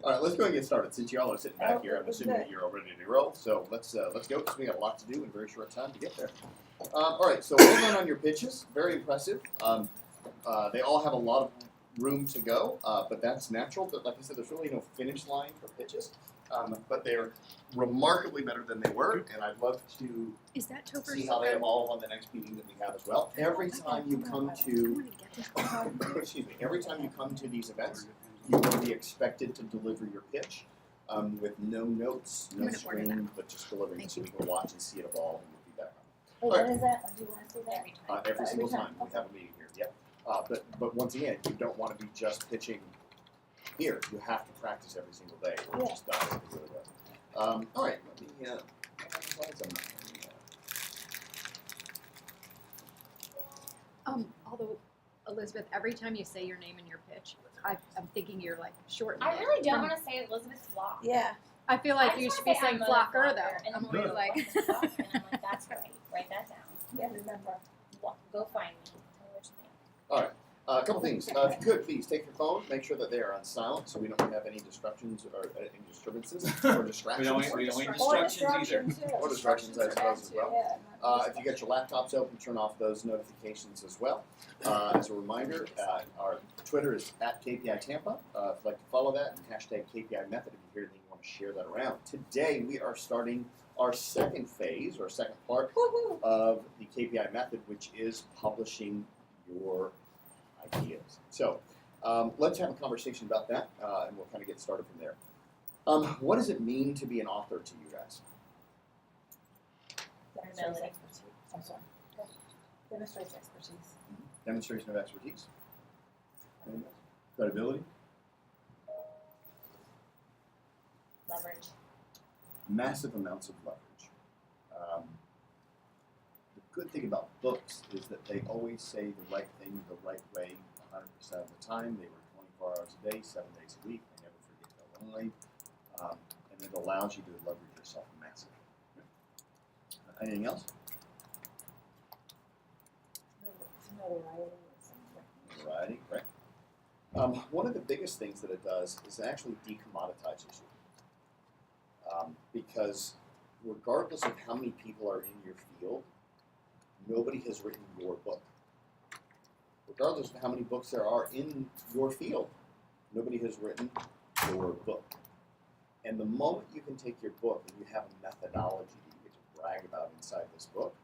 All right, let's go and get started. Since y'all are sitting back here, I'm assuming that you're all ready to roll. So let's go because we got a lot to do in a very short time to get there. All right, so well done on your pitches. Very impressive. They all have a lot of room to go, but that's natural. But like I said, there's really no finish line for pitches. But they're remarkably better than they were, and I'd love to see how they evolve on the next meeting that we have as well. Every time you come to, excuse me, every time you come to these events, you will be expected to deliver your pitch with no notes, no screen, but just delivering it so you can watch and see it evolve and get feedback on it. Wait, what is that? Do you want to see that? Every single time we have a meeting here, yep. But once again, you don't want to be just pitching here. You have to practice every single day, or it's just not going to do really well. All right, let me, although, Elizabeth, every time you say your name in your pitch, I'm thinking you're like shortening I it. really don't want to say Elizabeth Flock. Yeah. I feel like you should be saying Flocker, though. And I'm I'm always like, and I'm like, that's right. Write that down. Yeah, remember. Go find me. Tell me what you think. all right. A couple things. If you could, please take your phone, make sure that they are on silent so we don't have any disruptions or any disturbances or distractions. We don't need Or distractions either. too. Or distractions, I suppose, as well. Yeah. If you get your laptops open, turn off those notifications as well. As a reminder, our Twitter is at KPI Tampa. If you'd like to follow that, and hashtag KPI Method if you hear anything you want to share that around. Today, we are starting our second phase, or second part of the KPI Method, which is publishing your ideas. So let's have a conversation about that, and we'll kind of get started from there. What does it mean to be an author to you guys? Demonstrates expertise. I'm sorry. Demonstrates expertise. Demonstration of expertise. Credibility. Leverage. Massive amounts of leverage. The good thing about books is that they always say the right thing the right way 100% of the time. They were 24 hours a day, 7 days a week. They never forget the line. And it allows you to leverage yourself massively. Anything else? Variety, right. One of the biggest things that it does is it actually decommoditizes you. Because regardless of how many people are in your field, nobody has written your book. Regardless of how many books there are in your field, nobody has written your book. And the moment you can take your book and you have a methodology that you get to brag about inside this book,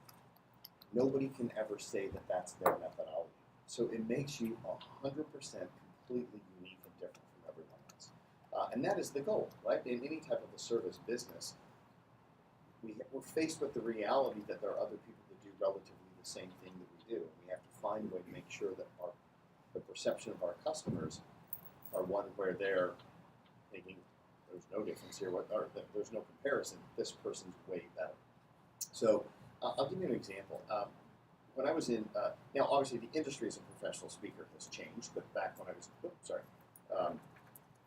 nobody can ever say that that's their methodology. So it makes you 100% completely unique and different from everyone else. And that is the goal, right? In any type of a service business, we're faced with the reality that there are other people that do relatively the same thing that we do. And we have to find a way to make sure that the perception of our customers are one where they're thinking, there's no difference here, or there's no comparison, this person's way better. So I'll give you an example. When I was in, now obviously the industry as a professional speaker has changed, but back when I was,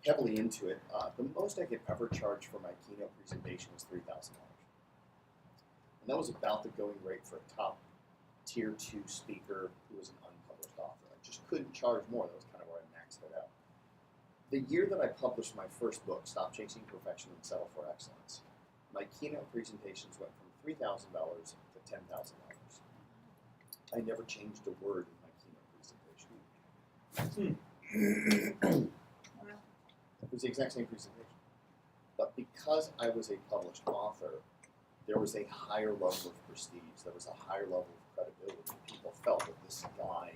heavily into it, the most I could ever charge for my keynote presentation was $3,000. And that was about the going rate for a top tier 2 speaker who was an unpublished author. I just couldn't charge more. That was kind of where I maxed it out. The year that I published my first book, Stop Chasing Perfection and Settle for Excellence, my keynote presentations went from $3,000 to $10,000. I never changed a word in my keynote presentation. It was the exact same presentation. But because I was a published author, there was a higher level of prestige, there was a higher level of credibility. People felt that this guy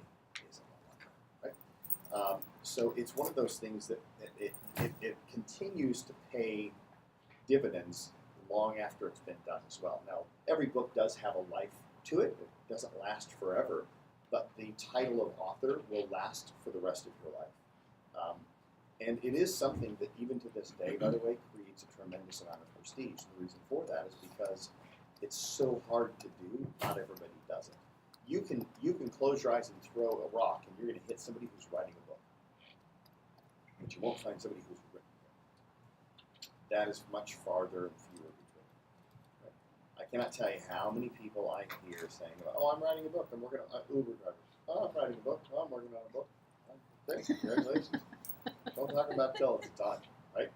is a author, right? So it's one of those things that it continues to pay dividends long after it's been done as well. Now, every book does have a life to it. It doesn't last forever, but the title of author will last for the rest of your life. And it is something that even to this day, by the way, creates a tremendous amount of prestige. The reason for that is because it's so hard to do, not everybody does it. You can close your eyes and throw a rock, and you're going to hit somebody who's writing a book. But you won't find somebody who's written a book. That is much farther and fewer between. Right? I cannot tell you how many people I hear saying, oh, I'm writing a book, I'm working on Uber drivers. Oh, I'm writing a book, oh, I'm working on a book. Great, congratulations. Don't talk about till it's time, right?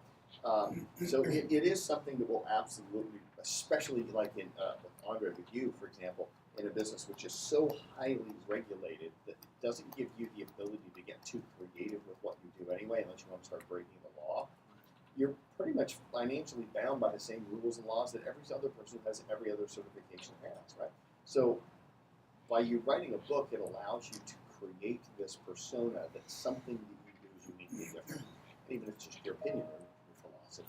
So it is something that will absolutely, especially like in with Andre, with you, for example, in a business which is so highly regulated that it doesn't give you the ability to get too creative with what you do anyway, unless you want to start breaking the law. You're pretty much financially bound by the same rules and laws that every other person who has every other certification has, right? So by you writing a book, it allows you to create this persona that's something that you do is uniquely different, even if it's just your opinion or your philosophy.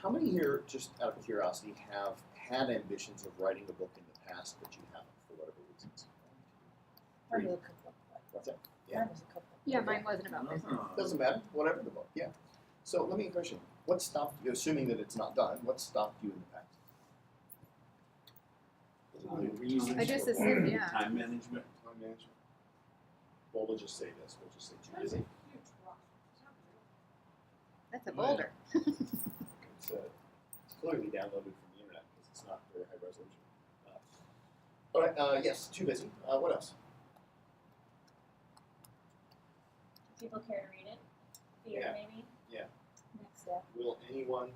How many here, just out of curiosity, have had ambitions of writing a book in the past that you haven't for whatever reasons? Mine was a cookbook. What's that? Mine was a cookbook. Yeah, mine wasn't about business. Doesn't matter, whatever the book, yeah. So let me ask you a question. What stopped you, assuming that it's not done, what stopped you in the past? I just assumed, yeah. Time management. Time management. Well, we'll just say this. We'll just say too busy. That's a boulder. It's clearly downloaded from the internet because it's not very high resolution. All right. Yes, too busy. What else? People care to read it? Fear, Yeah. maybe? Next step. Will anyone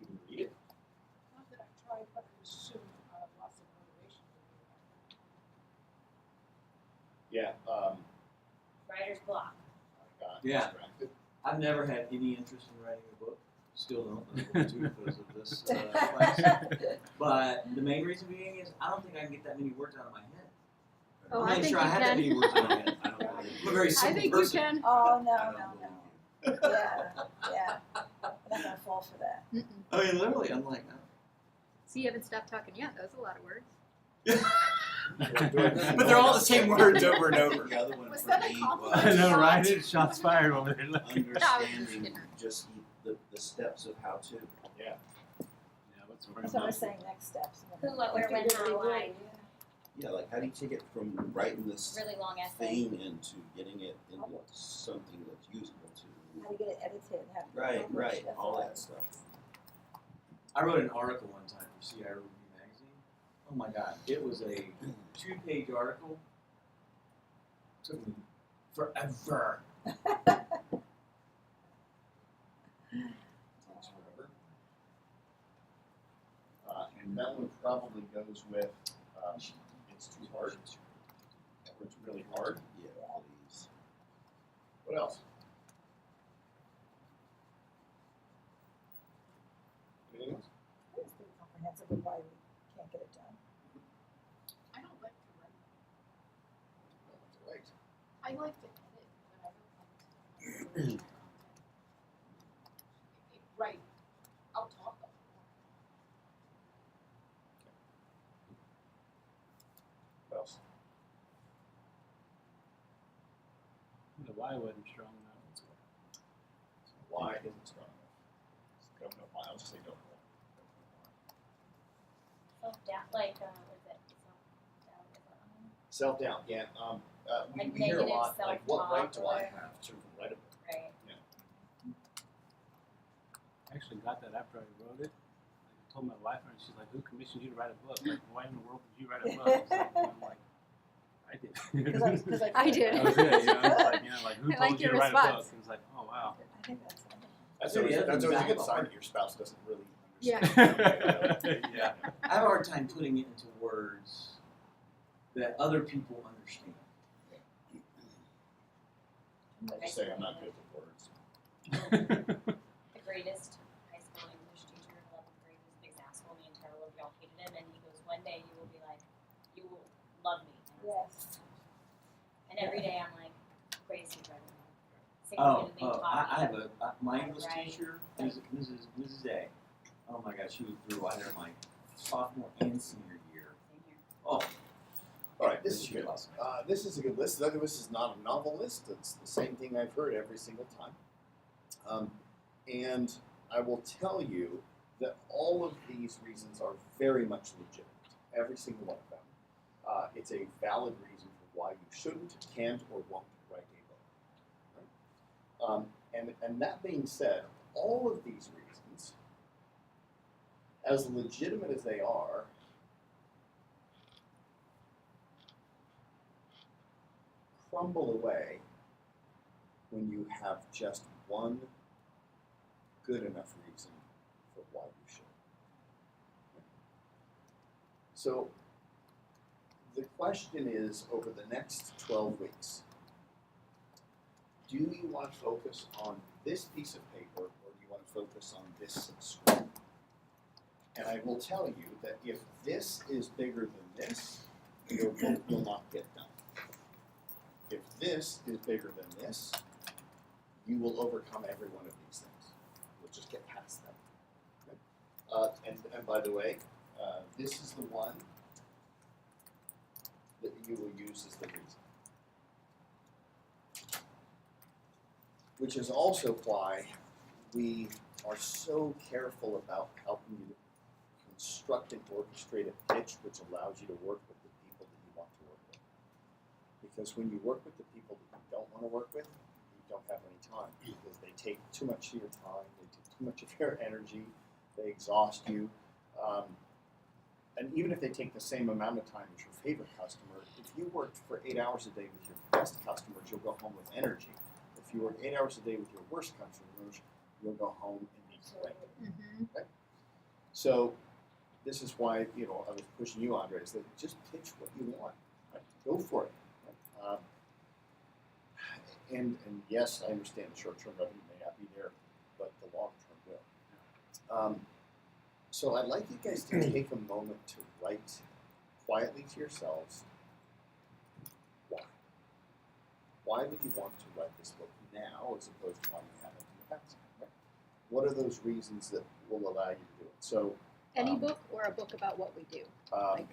even read it? Not that I tried, but I assume lots of motivation. Yeah. Writer's block. I got Yeah. distracted. I've never had any interest in writing a book. Still don't. I'm going to because of this class. But the main reason being is I don't think I can get that many words out of my head. Oh, I'm I not think sure I you have that can. many words in my head. I don't believe you. I'm a very I simple think person. you can. Oh, no, I no, don't no. believe you. Yeah. I'm not gonna fall for that. Mm-mm. I mean, literally, I'm like, See, you haven't stopped talking yet. That was a lot of words. but they're all the same words over and over. The other one Was for that a me compliment? I was know, right? It's shots fired over there. Look. understanding just the steps of how to. Yeah. Yeah, what's That's what I was saying, next steps. Who, what, where, when, how, why. Yeah, like how do you take it from writing this Really long essay. thing into getting it into something that's usable to. How to get it edited, how to get it Right, published, right, that's all all. that stuff. I wrote an article one time for CI Review magazine. Oh my god, it was a 2-page article. Took me forever. Takes forever. And that one probably goes with it's too hard. Or it's really hard. Yeah, please. What else? Anything else? It's pretty comprehensive of why we can't get it done. I don't like to write. That's right. I like to edit, but I don't like to original content. Right. I'll talk about it. What else? The why wasn't strong enough. Why isn't strong enough? Don't know why. I'll just say don't know. Self-doubt, like, what is it? Self-doubt, Self-doubt, yeah. We Like hear a negative lot, like, what right do self-talk I or- have to write a book? right. I actually got that after I wrote it. I told my wife, and she's like, "Who commissioned you to write a book? Like, why in the world would you write a book?" It's like, I'm like, I did. I did. That was it. You know, it's like, like who I told like you your to write a response. book? It was like, oh wow. I think that's That's Yeah, always, the that's other always a thing good about sign art- that your spouse doesn't really Yeah. understand. Yeah. I have a hard time putting it into words that other people understand. I'll just say I'm not good with words. The greatest high school English teacher in 11th grade was the biggest asshole in the entire world. Y'all hated him, and he goes, one day you will be like, you will love me. Yes. And every day I'm like, greatest teacher I've ever had. Oh, Single-handedly I taught have me. my English Right. teacher, Mrs. A. Oh my gosh, she was brutal. I had her my sophomore and senior year. Same here. Oh, All right, this is She good. was. This is a good list. This is not a novel list. It's the same thing I've heard every single time. And I will tell you that all of these reasons are very much legitimate. Every single one of them. It's a valid reason for why you shouldn't, can't, or won't write a book. Right? And that being said, all of these reasons, as legitimate as they are, crumble away when you have just one good enough reason for why you should. So the question is, over the next 12 weeks, do you want to focus on this piece of paper, or do you want to focus on this screen? And I will tell you that if this is bigger than this, your book will not get done. If this is bigger than this, you will overcome every one of these things. You'll just get past them. Okay? And by the way, this is the one that you will use as the reason. Which is also why we are so careful about helping you construct and orchestrate a pitch which allows you to work with the people that you want to work with. Because when you work with the people that you don't want to work with, you don't have any time because they take too much of your time, they take too much of your energy, they exhaust you. And even if they take the same amount of time as your favorite customer, if you worked for 8 hours a day with your best customers, you'll go home with energy. If you work 8 hours a day with your worst customers, you'll go home and be drained. Mm-hmm. Okay? So this is why I was pushing you, Andre, is that just pitch what you want. Right? Go for it. Right? And yes, I understand the short-term revenue may not be there, but the long-term will. So I'd like you guys to take a moment to write quietly to yourselves why. Why would you want to write this book now as opposed to why you haven't in the past? Right? What are those reasons that will allow you to do it? So Any book or a book about what we do? You know what I mean?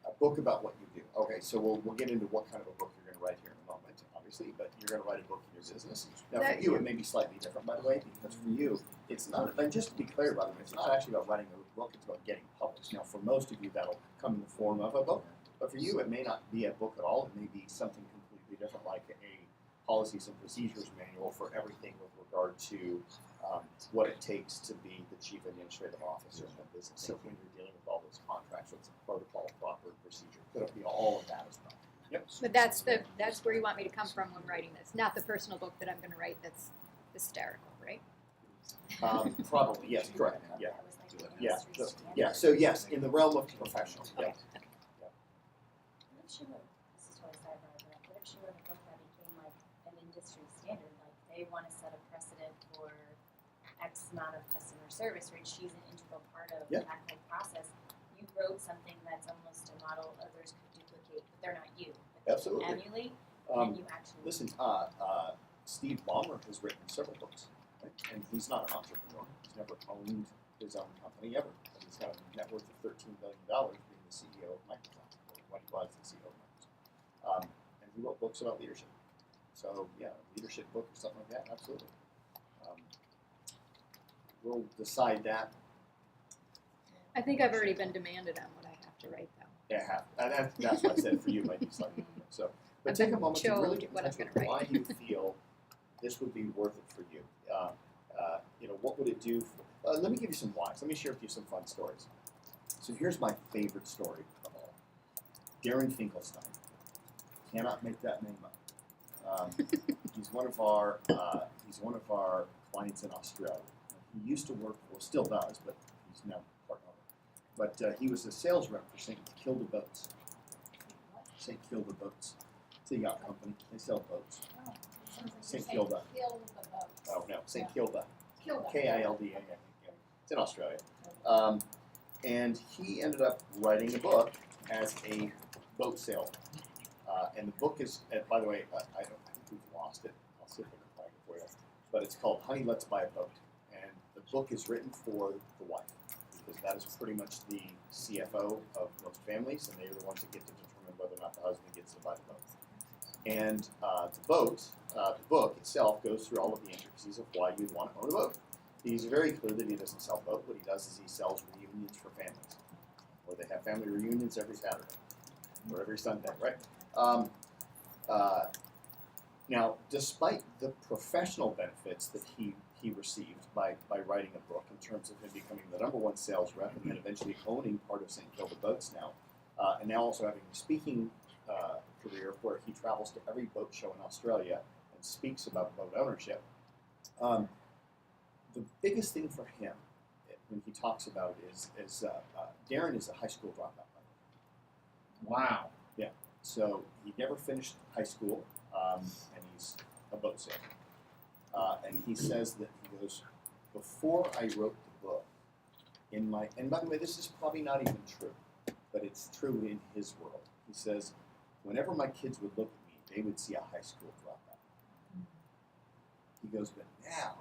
a book about what you do. Okay, so we'll get into what kind of a book you're going to write here in a moment, obviously, but you're going to write a book in your business. Now, for you, it may be slightly different, by the way, because for you, it's not, and just to be clear, by the way, it's not actually about writing a book, it's about getting published. Now, for most of you, that'll come in the form of a book, but for you, it may not be a book at all. It may be something completely different, like a policies and procedures manual for everything with regard to what it takes to be the chief administrative officer in a business. So when you're dealing with all those contracts, what's the protocol, proper procedure, it'll be all of that as well. Yep. But that's where you want me to come from when writing this, not the personal book that I'm going to write that's hysterical, right? Probably, yes, correct. Yeah. That was like the Yeah. industry standard. Yeah. So yes, in the realm of professional. Yeah. What if she wrote, this is totally sidebar, but what if she wrote a book that became like an industry standard? Like they want to set a precedent for X amount of customer service, right? She's an integral part of Yeah. that whole process. You wrote something that's almost a model others could duplicate, but they're not you. But they Absolutely. can emulate, and you actually Listen, Steve Ballmer has written several books, right? And he's not an entrepreneur. He's never owned his own company ever. And he's got a net worth of $13 billion being the CEO of Microsoft, or when he was the CEO of Microsoft. And he wrote books about leadership. So yeah, a leadership book or something like that, absolutely. We'll decide that. I think I've already been demanded on what I have to write, though. Yeah, and that's why I said for you might be slightly different. So, but I've take a been moment to really showed get in what I'm touch with gonna why write. you feel this would be worth it for you. What would it do? Let me give you some whys. Let me share with you some fun stories. So here's my favorite story of all. Darren Finkelstein. Cannot make that name up. He's one of our clients in Australia. He used to work for, still does, but he's now part owner. But he was a sales rep for St. Kilda Boats. St. Kilda Boats. It's a yacht company. They sell boats. St. Kilda. Oh no, St. Kilda. Kilda. It's in Australia. And he ended up writing a book as a boat salesman. And the book is, by the way, I think we've lost it. I'll see if I can find it for you. But it's called Honey, Let's Buy a Boat. And the book is written for the wife, because that is pretty much the CFO of most families, and they are the ones that get to determine whether or not the husband gets to buy the boat. And the book itself goes through all of the intricacies of why you'd want to own a boat. He's very clear that he doesn't sell boat. What he does is he sells reunions for families, where they have family reunions every Saturday or every Sunday, right? Now, despite the professional benefits that he received by writing a book in terms of him becoming the #1 sales rep and then eventually owning part of St. Kilda Boats now, and now also having a speaking career where he travels to every boat show in Australia and speaks about boat ownership. The biggest thing for him when he talks about it is Darren is a high school dropout. Wow. So he never finished high school, and he's a boat sailor. And he says that he goes, before I wrote the book, and by the way, this is probably not even true, but it's true in his world. He says, whenever my kids would look at me, they would see a high school dropout. He goes, but now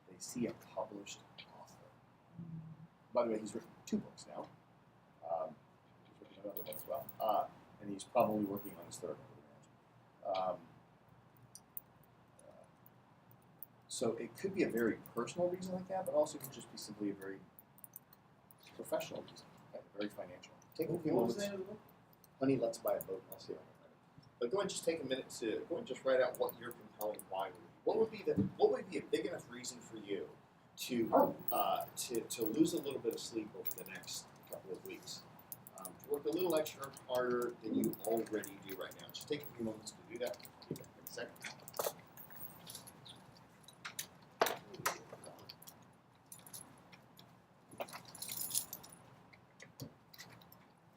they see a published author. By the way, he's written 2 books now. He's written another one as well. And he's probably working on his 3rd, I would imagine. So it could be a very personal reason like that, but also could just be simply a very professional reason, right? Very financial. Take a few What was moments. the name of the book? Honey, let's buy a boat. I'll see if I can find it. But go ahead and just take a minute to go and just write out what your compelling why would be. What would be a big enough reason for you to lose a little bit of sleep over the next couple of weeks? To work a little extra harder than you already do right now. Just take a few moments to do that. In a second.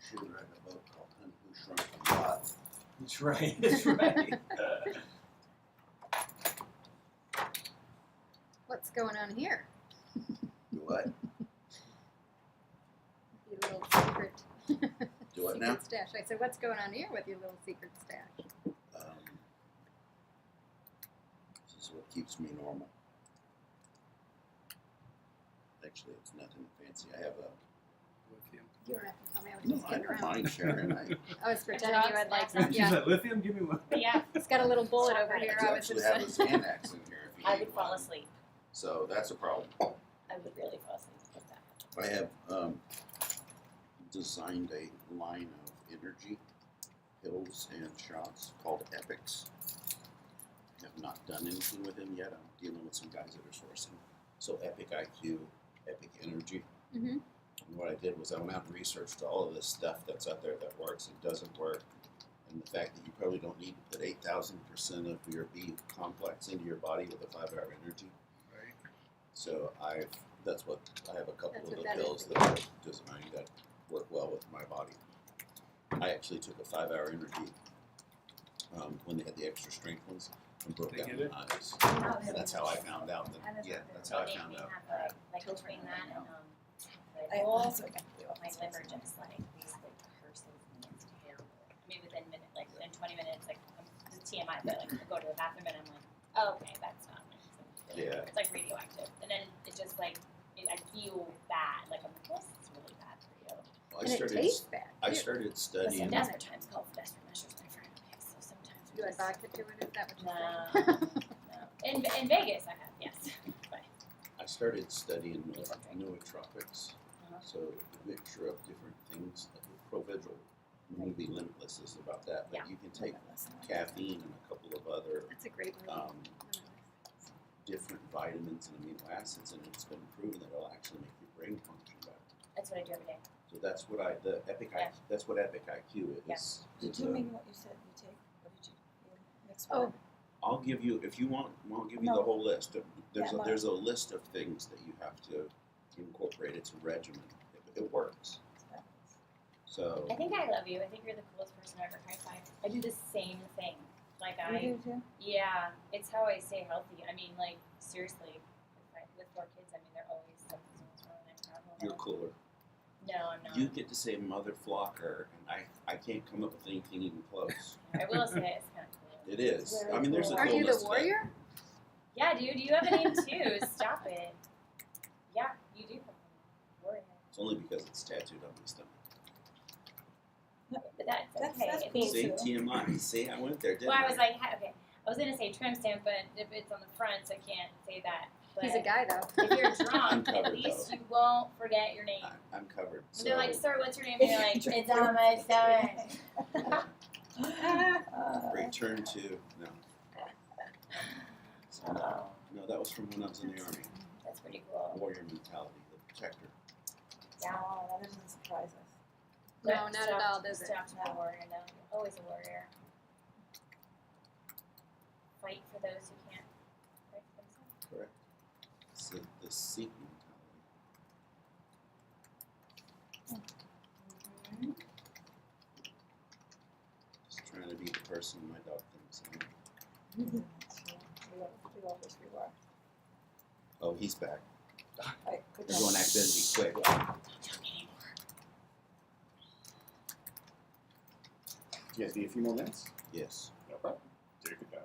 Should be writing a book called Honey Who Shrunk the Yacht. That's right. That's right. What's going on here? Do what? Your little secret. Do what secret now? stash. I said, what's going on here with your little secret stash? This is what keeps me normal. Actually, it's nothing fancy. I have a. You don't have to tell me. I was No, just I kidding don't around. mind sharing. I was pretending you had like some. She's Yeah, like, lithium, give me one. Yeah, it's got a little bullet over I here. do I was actually just. have a Xanax in here if you I need would fall one. asleep. So that's a problem. I would really fall asleep with that. I have designed a line of energy pills and shots called Epics. I have not done anything with them yet. I'm dealing with some guys that are sourcing. So Epic IQ, Epic Energy. Mhm. And what I did was I went out and researched all of this stuff that's out there that works and doesn't work. And the fact that you probably don't need to put 8,000% of your B complex into your body with a 5-hour energy. Right. So I have a couple That's of what the that is pills for that are designed that work well with my body. I actually took a 5-hour energy when they had the extra strength ones and broke They down get the it? knives. Oh, And that's how I found out that, yeah, that's how I They found out. have like between that and I Red Bull, also got the my liver just like basically curses me. It's terrible. I mean, within 20 minutes, like this is TMI, but like I go to the bathroom and I'm like, oh, okay, that's not my Yeah. It's like radioactive, and then it just like I feel bad. Like I'm like, this is really bad for you. Well, And it tastes bad. I too. started Listen, studying. desperate times call for desperate measures, my friend. Okay, so sometimes we You had just vodka to it? Is that what you're no, saying? no. In Vegas, I have yes, but I started studying nootropics. Uh-huh. So a mixture of different things. Provigil, the movie Limitless is about that. But Yeah. you can take caffeine and a couple of other That's a great movie. different vitamins and amino acids, and it's been proven that it'll actually make your brain function better. that's what I do every day. So that's what Yeah. that's what Epic IQ is. Yeah. Did It's you a- mean what you said you take? What did you mix Oh. with? I'll give you, if you want, I'll give you No. the whole list. Yeah, There's a list of things that you have to incorporate. It's a regimen. It works. So I think I love you. I think you're the coolest person ever. High five. I do the same thing. Like You do too? yeah, it's how I stay healthy. I mean, like seriously, with 4 kids, I mean, they're always something's wrong. And I travel. you're cooler. No, I'm not. You get to say mother flocker, and I can't come up with anything even close. I will say it's kind of cool. It is. Very I mean, there's a cool. Aren't whole you the list of that. warrior? Yeah, dude, you have a name too. Stop it. Yeah, you do. Have a name. Warrior. It's only because it's tattooed on my stomach. But that's That's- okay. that's It cool. means- See, TMI. See, I went there, didn't well, I I? was like, okay. I was gonna say trim stamp, but if it's on the front, so I can't say that. But He's a guy though. if you're I'm drunk, at covered, least though. you won't forget your name. I'm covered. And So they're like, sir, what's your name? And you're like, it's on my stomach. return to no. So, Oh, no, that was from when I was in the army. that's pretty cool. Warrior mentality, the protector. Yeah. Oh, that doesn't surprise us. No, not at all, does it? Stop to the warrior now. always a warrior. Fight for those who can't fight for themselves. Correct. So the seek mentality. Just trying to be the person my dog thinks I am. We love this reward. Oh, he's back. Alright, good Everyone job. act busy, quick. Do you guys need a few more minutes? Yes. No problem. Take it down.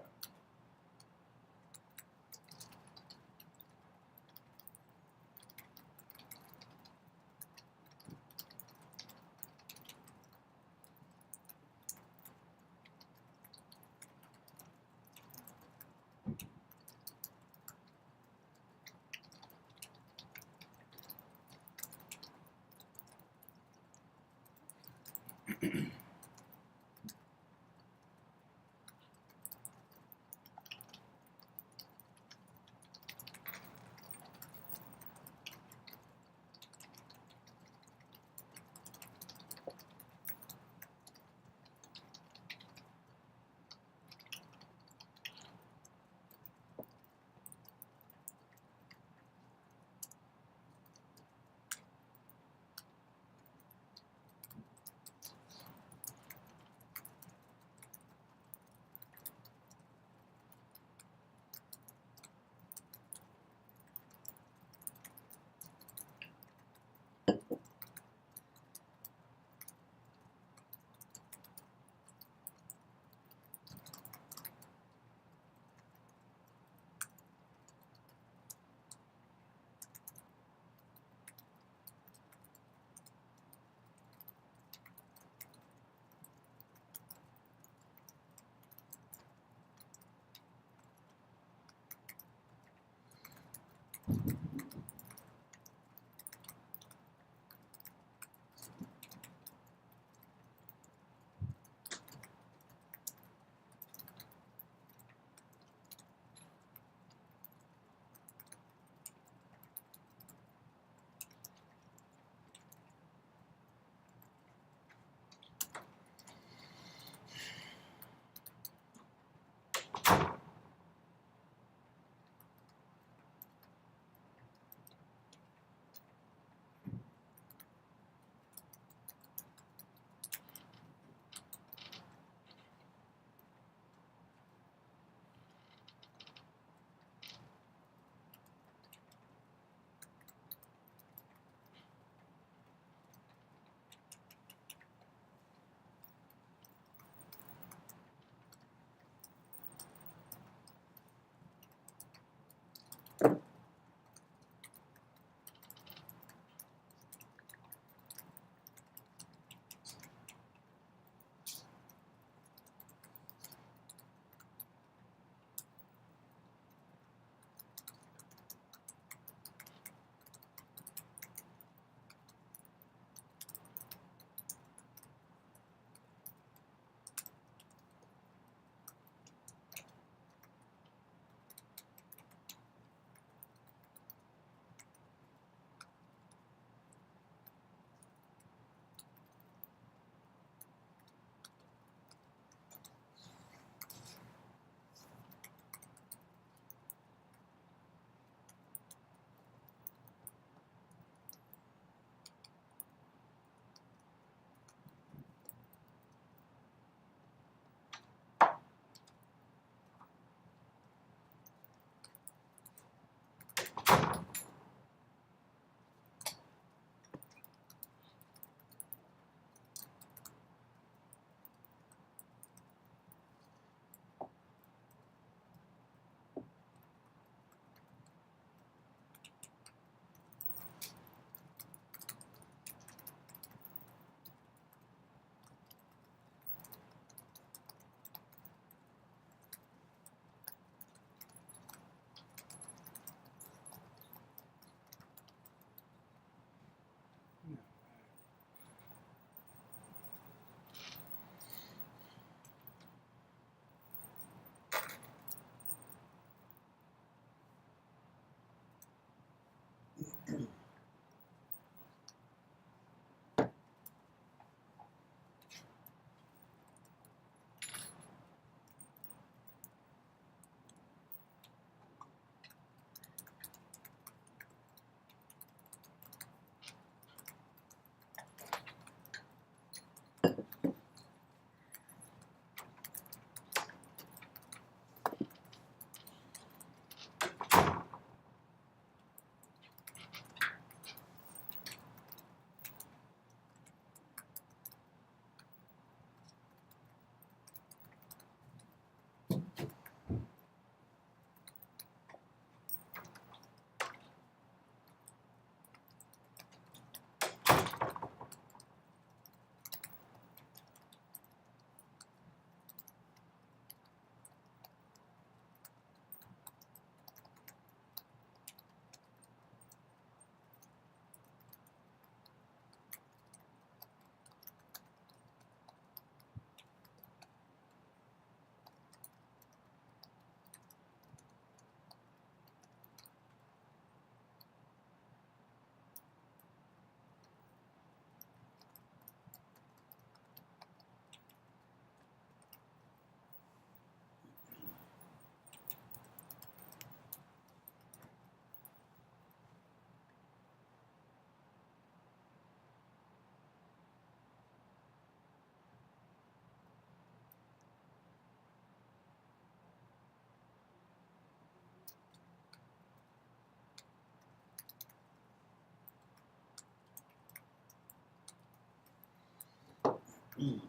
Use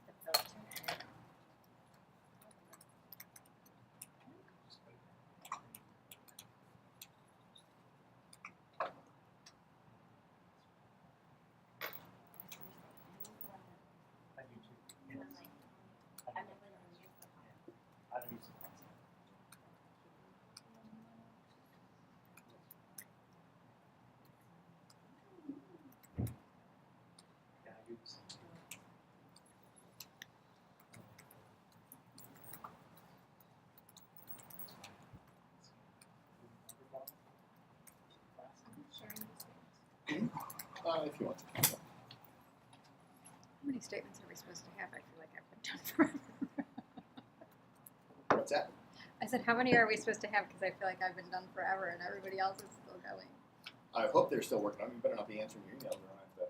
the filter. I do too. And I'm like, I've never really used the I don't use the concept. Yeah, I do the same. If you want to. How many statements are we supposed to have? I feel like I've been done forever. What's that? I said, how many are we supposed to have? Because I feel like I've been done forever and everybody else is still going. I hope they're still working on it. You better not be answering your emails. We're going to have to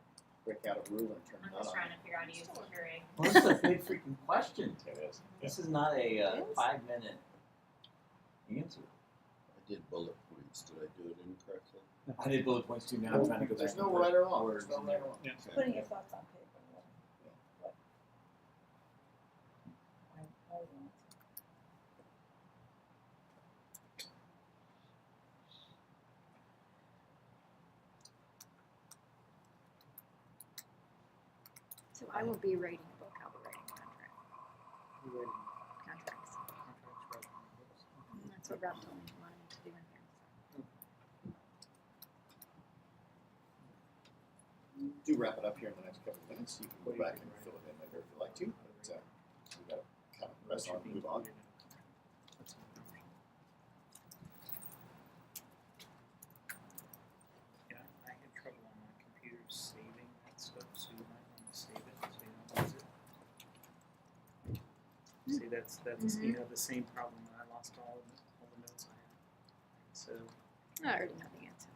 break out a rule and turn I'm it just on. trying to figure out how to use filtering. Well, this is a big freaking question. It is. This is not a It is. 5-minute answer. I did bullet points. Did I do it incorrectly? I did bullet points too. Now I'm trying to go back. There's no and right or wrong. words There's no in right there. or wrong. Yeah. Okay. Putting your thoughts on paper. What? I want to. So I will be writing a book. I'll be writing contracts. We're writing Contracts. contracts rather than books. And that's what Rob told me he wanted me to do in here. Do wrap it up here in the next couple of minutes. You can go back and fill it in later if you like to. But we got to kind of press on and move on. Yeah, I had trouble on my computer saving that stuff, so you might want to save it so you don't lose it. See, that's you have the same problem when I lost all the notes I had. So I already know the answer.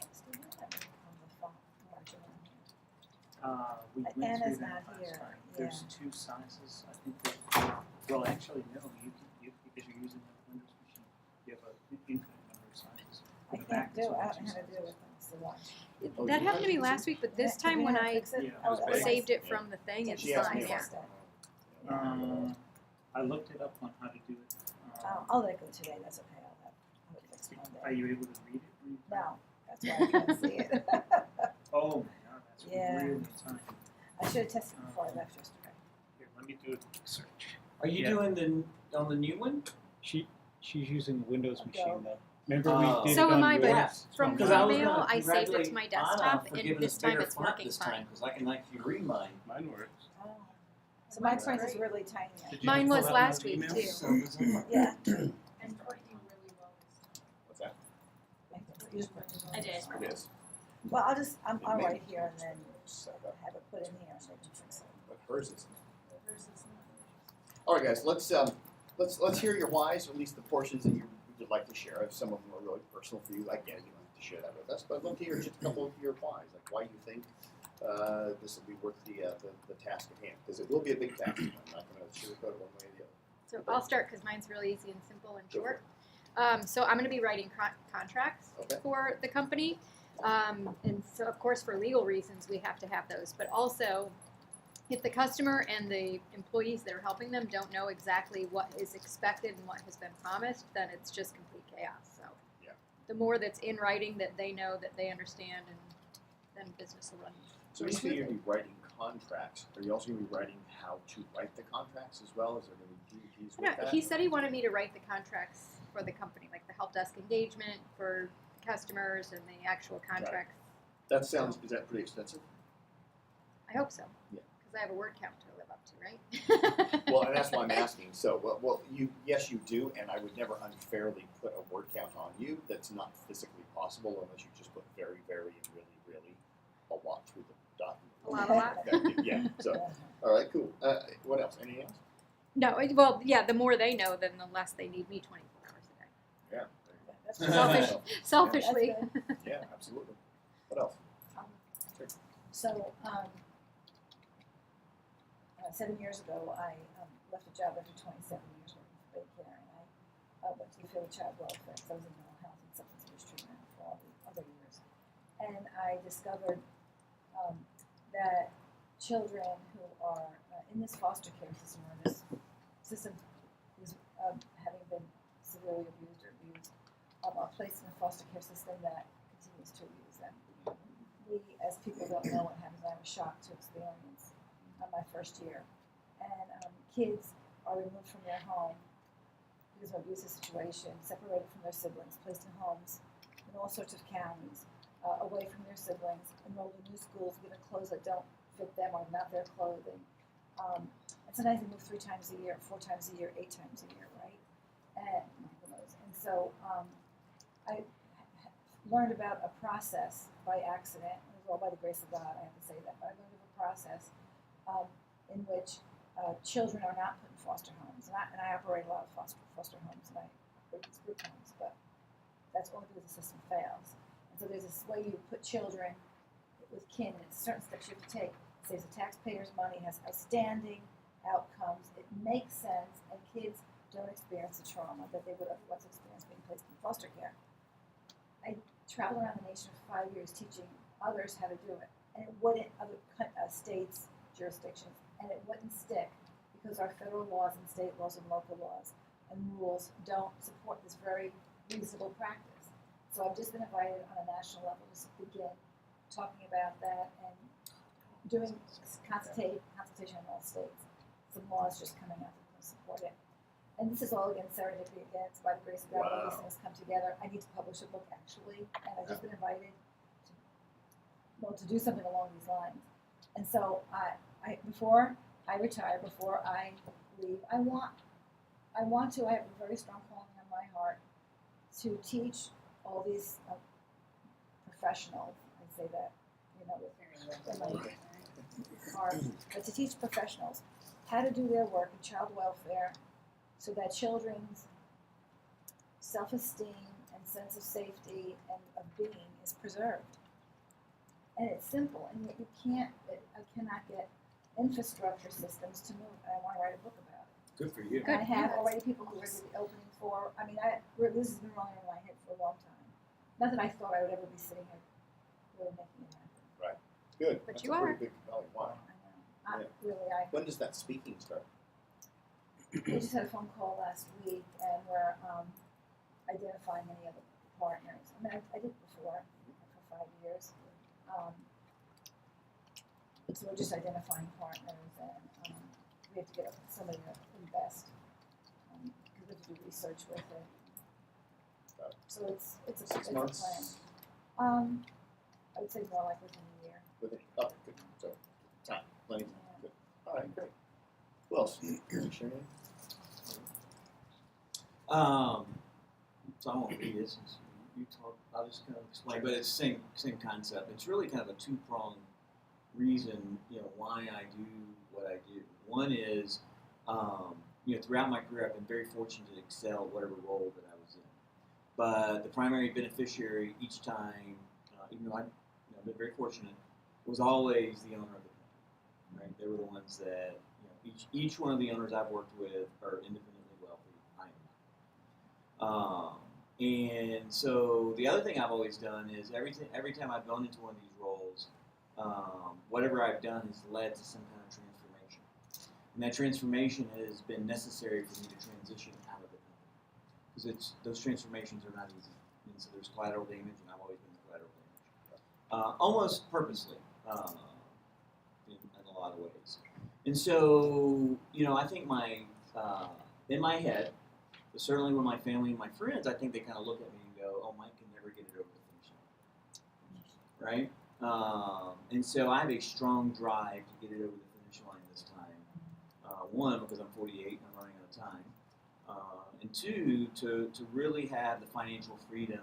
It's okay. we went Anna's through that not last here, time. yeah. There's 2 sizes. I think that, well, actually, no, because you're using a Windows machine, you have an infinite number of sizes. I The can't Mac do is it, I only don't 2 know how to do sizes. it, so watch. Oh, That you happened to me have last week, but this Yeah, time you when know how to I fix it? Yeah, Oh, it was that was saved it Yeah. from the thing, it's She asked me fine, yeah. about I looked it up on how to do it. I'll let it go today, that's okay, I'll fix it Are Monday. you able to read it? when you type? No, that's why I can't see it. Oh my god, that's Yeah. really tiny. I should have tested before I left yesterday. Here, let me do a quick search. Are you Yeah. doing on the new one? She's using the Windows Okay. machine though. Remember Oh. we did So it am on I, but yours? from Because the I was email, gonna I saved it to my congratulate desktop, Anna for and giving this us time bigger it's font working this fine. time because I can actually read mine. Mine works. Oh. So my print is really tiny. Did you Mine pull was that last out of week, email? too. So bizarre. Yeah. And working really well this time. What's that? I did. It is. Well, I'll write here and then Set up. have it put in here and they can fix it. But hers is. Hers is not. All right, guys. Let's hear your whys, or at least the portions that you'd like to share. If some of them are really personal for you, I get it. You don't have to share that with us. But I'd love to hear just a couple of your whys, like why you think this will be worth the task at hand, because it will be a big task. I'm not going to sugarcoat it one way or the other. So I'll start because mine's really easy and simple and Go for short. So I'm going to be writing contracts Okay. for the company. And so, of course, for legal reasons, we have to have those. But also, if the customer and the employees that are helping them don't know exactly what is expected and what has been promised, then it's just complete chaos. So Yeah. the more that's in writing that they know, that they understand, and then business will run. So you say you're going to be writing contracts. Are you also going to be writing how to write the contracts as well? Is there going to be duties with that? He said he wanted me to write the contracts for the company, like the help desk engagement for customers and the actual contracts. That sounds, is that pretty extensive? I hope so. Yeah. Because I have a word count to live up to, right? Well, and that's why I'm asking. So, well, yes, you do, and I would never unfairly put a word count on you. That's not physically possible unless you just put very, very, and really, really a lot through the document. A lot. Okay, yeah. So, all right, cool. What else? Anything else? No, well, yeah, the more they know, then the less they need me 24 hours a day. Yeah. That's Selfish. Selfishly. That's good. Yeah, absolutely. What else? Sure. So, 7 years ago, I left a job after 27 years working for daycare, and I went to the field of child welfare because I was in mental health and substance abuse treatment for all the other years. And I discovered that children who are in this foster care system or this system is having been severely abused or abused are placed in a foster care system that continues to abuse them. We, as people, don't know what happens. I was shocked to experience my first year. And kids are removed from their home because of an abusive situation, separated from their siblings, placed in homes in all sorts of counties, away from their siblings, enrolled in new schools, given clothes that don't fit them or not their clothing. And sometimes they move 3 times a year, 4 times a year, 8 times a year, right? And so I learned about a process by accident. It was all by the grace of God, I have to say that. But I learned of a process in which children are not put in foster homes. And I operate a lot of foster homes, and I operate these group homes, but that's only because the system fails. And so there's this way you put children with kin, and it's certain steps you have to take. It saves the taxpayers money, has outstanding outcomes, it makes sense, and kids don't experience the trauma that they would otherwise experience being placed in foster care. I traveled around the nation for 5 years teaching others how to do it, and it wouldn't, other states, jurisdictions, and it wouldn't stick because our federal laws and state laws and local laws and rules don't support this very reasonable practice. So I've just been invited on a national level to begin talking about that and doing consultation in all states. Some laws just coming out that support it. And this is all again serendipity again. It's by the grace of God all these things come together. I need to publish a book actually, and I've just been invited to do something along these lines. And so before I retire, before I leave, I have a very strong calling on my heart to teach all these professionals. I say that, in my heart, but to teach professionals how to do their work in child welfare so that children's self-esteem and sense of safety and of being is preserved. And it's simple, and yet I cannot get infrastructure systems to move, and I want to write a book about it. Good for you. And I have already people who are the opening for, this has been running in my head for a long time. Not that I thought I would ever be sitting here really making it happen. Good. But That's you a are. pretty big compelling why. I know. When does that speaking start? We just had a phone call last week, and we're identifying any other partners. I did before for 5 years. So we're just identifying partners, and we have to get somebody to invest because we have to do research with it. So it's a 6 months? plan. I would say more like within a year. Okay, good. So, time, plenty of time. Good. All right, great. Who else? Share name? So I won't read this. Since you talk. I'll just kind of explain, but it's the same concept. It's really kind of a 2-pronged reason, why I do what I do. One is, throughout my career, I've been very fortunate to excel at whatever role that I was in. But the primary beneficiary each time, even though I've been very fortunate, was always the owner of the company. Right? They were the ones that, each one of the owners I've worked with are independently wealthy. I am not. And so the other thing I've always done is every time I've gone into one of these roles, whatever I've done has led to some kind of transformation. And that transformation has been necessary for me to transition out of the company. Because those transformations are not easy. And so there's collateral damage, and I've always been the collateral damage. Almost purposely, in a lot of ways. And so, I think in my head, but certainly with my family and my friends, I think they kind of look at me and go, oh, Mike can never get it over the finish line. Right? And so I have a strong drive to get it over the finish line this time. one, because I'm 48 and I'm running out of time, and two, to really have the financial freedom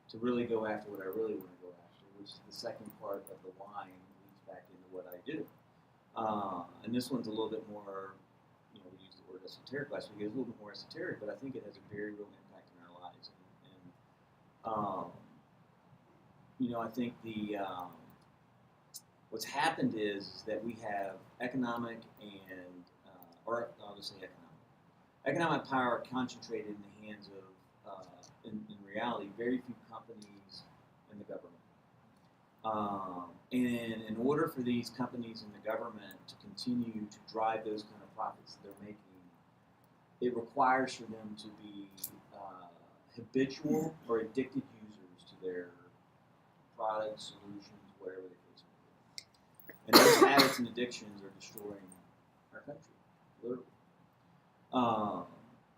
to really go after what I really want to go after, which is the second part of the why and leads back into what I do. And this one's a little bit more, we use the word esoteric last week, it's a little bit more esoteric, but I think it has a very real impact in our lives. And I think what's happened is that we have economic and, or I'll just say economic power concentrated in the hands of, in reality, very few companies and the government. And in order for these companies and the government to continue to drive those kind of profits that they're making, it requires for them to be habitual or addicted users to their products, solutions, whatever the case may be. And those habits and addictions are destroying our country, literally.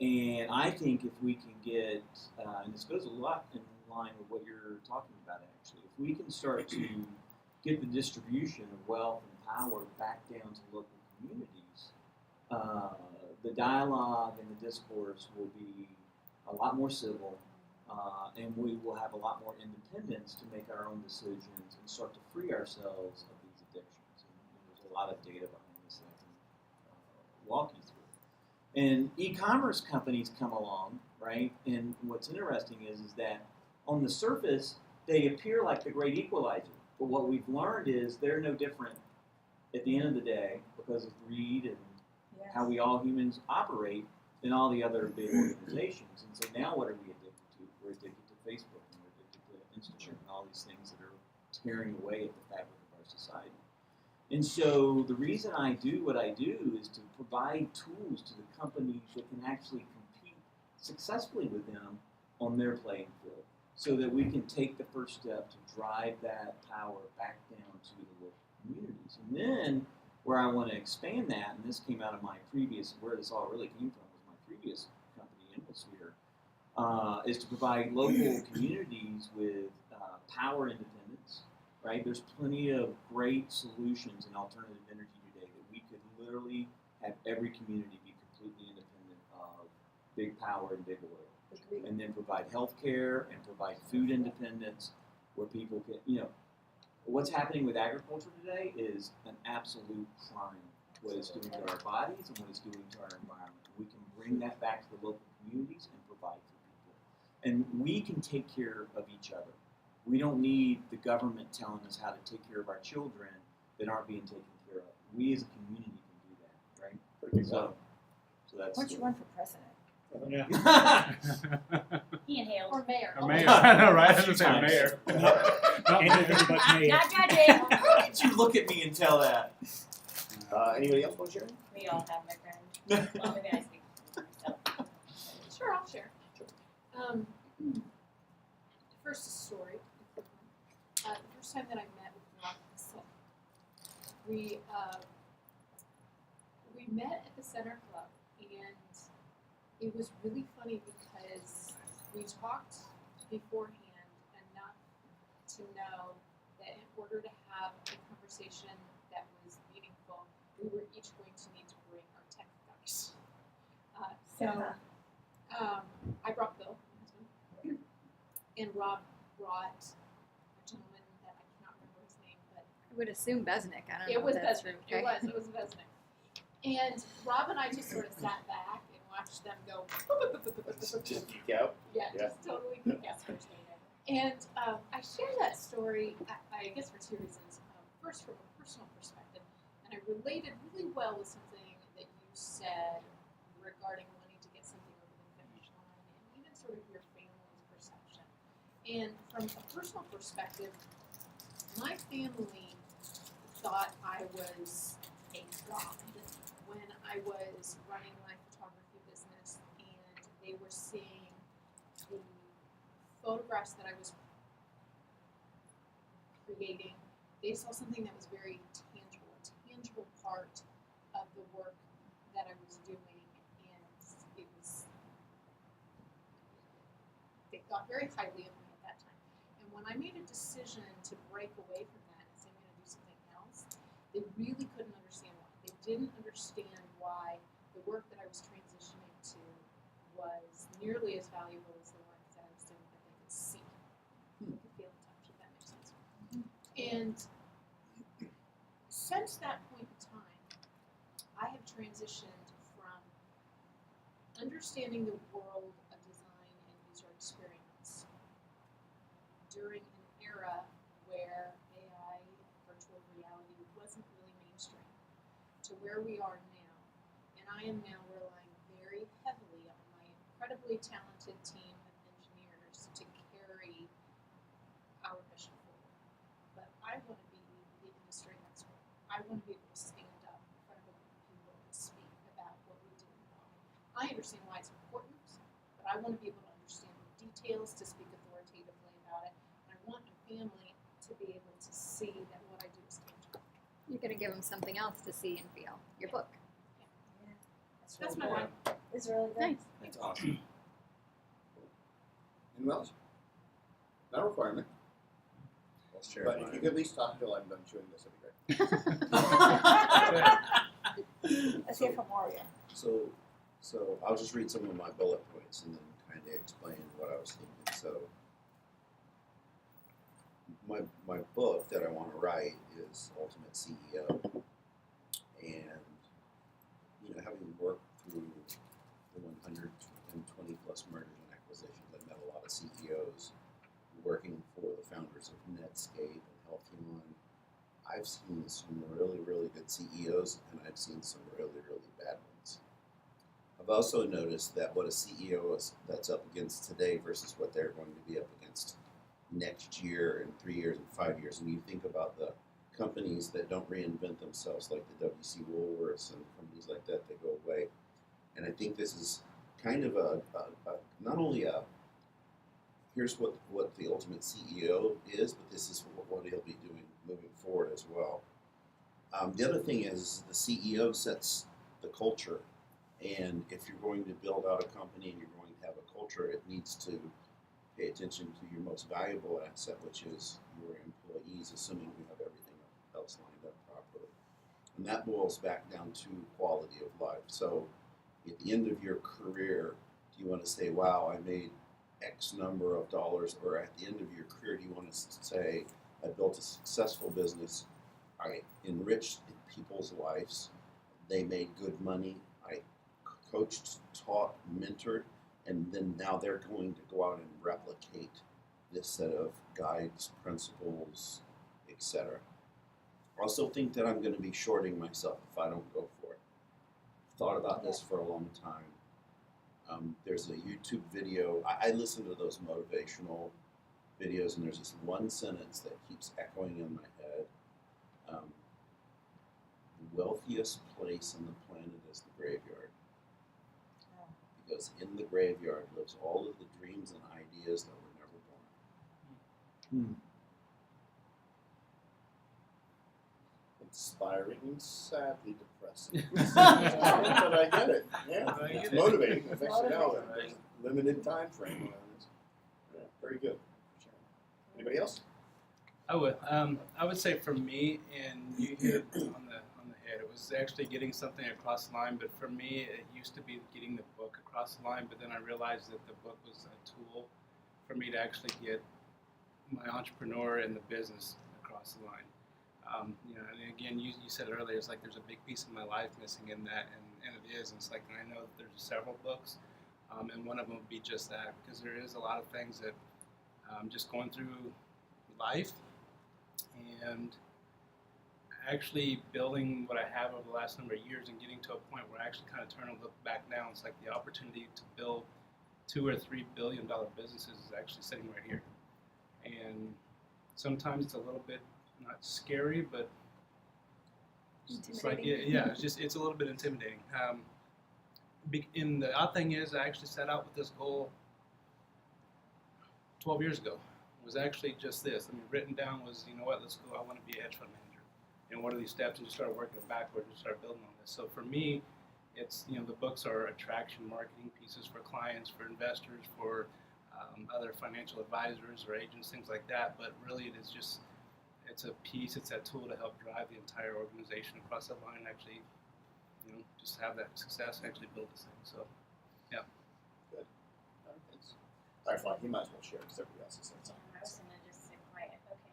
And I think if we can get, and this goes a lot in line with what you're talking about actually, if we can start to get the distribution of wealth and power back down to local communities, the dialogue and the discourse will be a lot more civil, and we will have a lot more independence to make our own decisions and start to free ourselves of these addictions. And there's a lot of data behind this that I can walk you through. And e-commerce companies come along, right? And what's interesting is that on the surface, they appear like the great equalizer. But what we've learned is they're no different at the end of the day because of greed and how we all humans operate than all the other big organizations. And so now what are we addicted to? We're addicted to Facebook and we're addicted to Instagram and all these things that are tearing away at the fabric of our society. And so the reason I do what I do is to provide tools to the companies that can actually compete successfully with them on their playing field so that we can take the first step to drive that power back down to the local communities. And then where I want to expand that, and this came out of my previous, where this all really came from was my previous company, Infosphere, is to provide local communities with power independence. Right? There's plenty of great solutions in alternative energy today that we could literally have every community be completely independent of big power and big oil. And then provide health care and provide food independence where people can, what's happening with agriculture today is an absolute crime. What it's doing to our bodies and what it's doing to our environment. We can bring that back to the local communities and provide for people. And we can take care of each other. We don't need the government telling us how to take care of our children that aren't being taken care of. We as a community can do that, right? So that's. Why don't you run for president? Yeah. He inhaled. Or mayor. Or mayor. I know, right? I was going to say Times. mayor. Anything but mayor. Not judging. How did you look at me and tell that? Anybody else want to share? We all have, my friend. Well, maybe I speak for myself. Sure, I'll share. First, a story. The first time that I met with Rob, we met at the Center Club, and it was really funny because we talked beforehand enough to know that in order to have a conversation that was meaningful, we were each going to need to bring our tech guys. I brought Bill, my husband, and Rob brought a gentleman that I cannot remember his name, but I would assume Besnick. I don't it know was if that's Besnick. true. Okay. It was Besnick. And Rob and I just sort of sat back and watched them go. Just geek out. Yeah, Yeah. just totally yes. And I share that story, I guess, for two reasons. First, from a personal perspective, and I related really well with something that you said regarding wanting to get something over the finish line, and even sort of your family's perception. And from a personal perspective, my family thought I was a god when I was running my photography business, and they were seeing the photographs that I was creating. They saw something that was very tangible, a tangible part of the work that I was doing, and it was, they thought very highly of me at that time. And when I made a decision to break away from that and say I'm going to do something else, they really couldn't understand why. They didn't understand why the work that I was transitioning to was nearly as valuable as the work that I was doing that they could see. They could feel and touch, if that makes sense. And since that point in time, I have transitioned from understanding the world of design and user experience during an era where AI, virtual reality, wasn't really mainstream, to where we are now. And I am now relying very heavily on my incredibly talented team of engineers to carry our mission forward. But I want to be the industry expert. I want to be able to stand up in front of a group of people and speak about what we do and why. I understand why it's important, but I want to be able to understand the details to speak authoritatively about it. And I want my family to be able to see that what I do is tangible. You're going to give them something else to see and feel. Your book. That's my line. It's really good. Nice. That's awesome. Anyone else? Not a requirement. Let's share But mine. if you could at least talk till I'm done chewing this, that'd be great. Let's hear from Mario. So I'll just read some of my bullet points and then kind of explain what I was thinking. So my book that I want to write is Ultimate CEO, and having worked through the 120 plus mergers and acquisitions, I've met a lot of CEOs working for the founders of Netscape and HealthHuman. I've seen some really, really good CEOs, and I've seen some really, really bad ones. I've also noticed that what a CEO that's up against today versus what they're going to be up against next year and 3 years and 5 years. And you think about the companies that don't reinvent themselves, like the WC Woolworths and companies like that go away. And I think this is kind of not only here's what the ultimate CEO is, but this is what he'll be doing moving forward as well. The other thing is the CEO sets the culture, and if you're going to build out a company and you're going to have a culture, it needs to pay attention to your most valuable asset, which is your employees, assuming you have everything else lined up properly. And that boils back down to quality of life. So at the end of your career, do you want to say, wow, I made X number of dollars, or at the end of your career, do you want to say, I built a successful business, I enriched people's lives, they made good money, I coached, taught, mentored, and then now they're going to go out and replicate this set of guides, principles, etc. I also think that I'm going to be shorting myself if I don't go for it. Thought about this for a long time. There's a YouTube video. I listen to those motivational videos, and there's this one sentence that keeps echoing in my head. The wealthiest place on the planet is the graveyard. Because in the graveyard lives all of the dreams and ideas that were never born. Inspiring and sadly depressing. But I get it. Yeah, it's motivating. It makes you know that there's a limited time frame on this. Yeah, very good. Anybody else? I would say for me, and you hit it on the head, it was actually getting something across the line. But for me, it used to be getting the book across the line. But then I realized that the book was a tool for me to actually get my entrepreneur and the business across the line. And again, you said earlier, it's like there's a big piece of my life missing in that, and it is. And it's like, and I know that there's several books, and one of them would be just that, because there is a lot of things that just going through life and actually building what I have over the last number of years and getting to a point where I actually kind of turn and look back now. It's like the opportunity to build $2 or $3 billion businesses is actually sitting right here. And sometimes it's a little bit not scary, but it's like, it's a little bit intimidating. And the odd thing is, I actually set out with this goal 12 years ago. It was actually just this. I mean, written down was, you know what, let's go, I want to be a hedge fund manager. And what are these steps? And just start working backwards and start building on this. So for me, it's, the books are attraction marketing pieces for clients, for investors, for other financial advisors or agents, things like that. But really it is just, it's a piece, it's that tool to help drive the entire organization across that line and actually just have that success and actually build this thing. So All right, fine. He might as well share because everybody else has said something. I was gonna just sit quiet. Okay.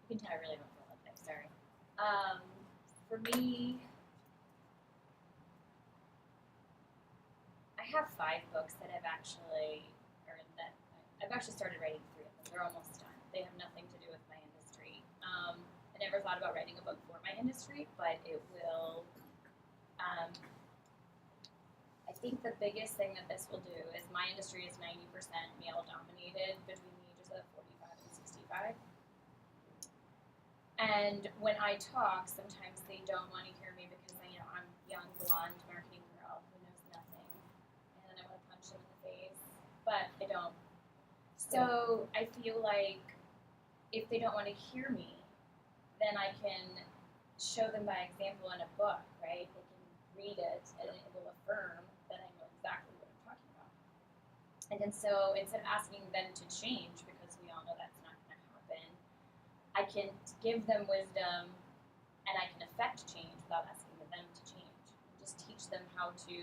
You can tell I really don't feel like that. Sorry. For me, I have 5 books that I've actually started writing 3 of them. They're almost done. They have nothing to do with my industry. I never thought about writing a book for my industry, but it will. I think the biggest thing that this will do is my industry is 90% male dominated between the ages of 45 and 65. And when I talk, sometimes they don't want to hear me because I'm a young blonde marketing girl who knows nothing, and I want to punch them in the face, but I don't. So I feel like if they don't want to hear me, then I can show them by example in a book, right? They can read it and it will affirm that I know exactly what I'm talking about. And then so instead of asking them to change, because we all know that's not going to happen, I can give them wisdom and I can affect change without asking them to change. And just teach them how to,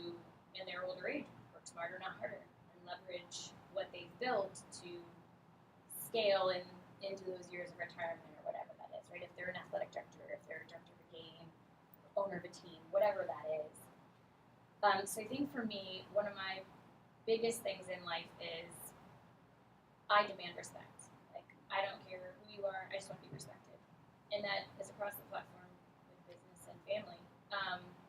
in their older age, work smarter, not harder, and leverage what they've built to scale into those years of retirement or whatever that is, right? If they're an athletic director, if they're a director of a game, owner of a team, whatever that is. So I think for me, one of my biggest things in life is I demand respect. Like, I don't care who you are, I just want to be respected. And that is across the platform with business and family.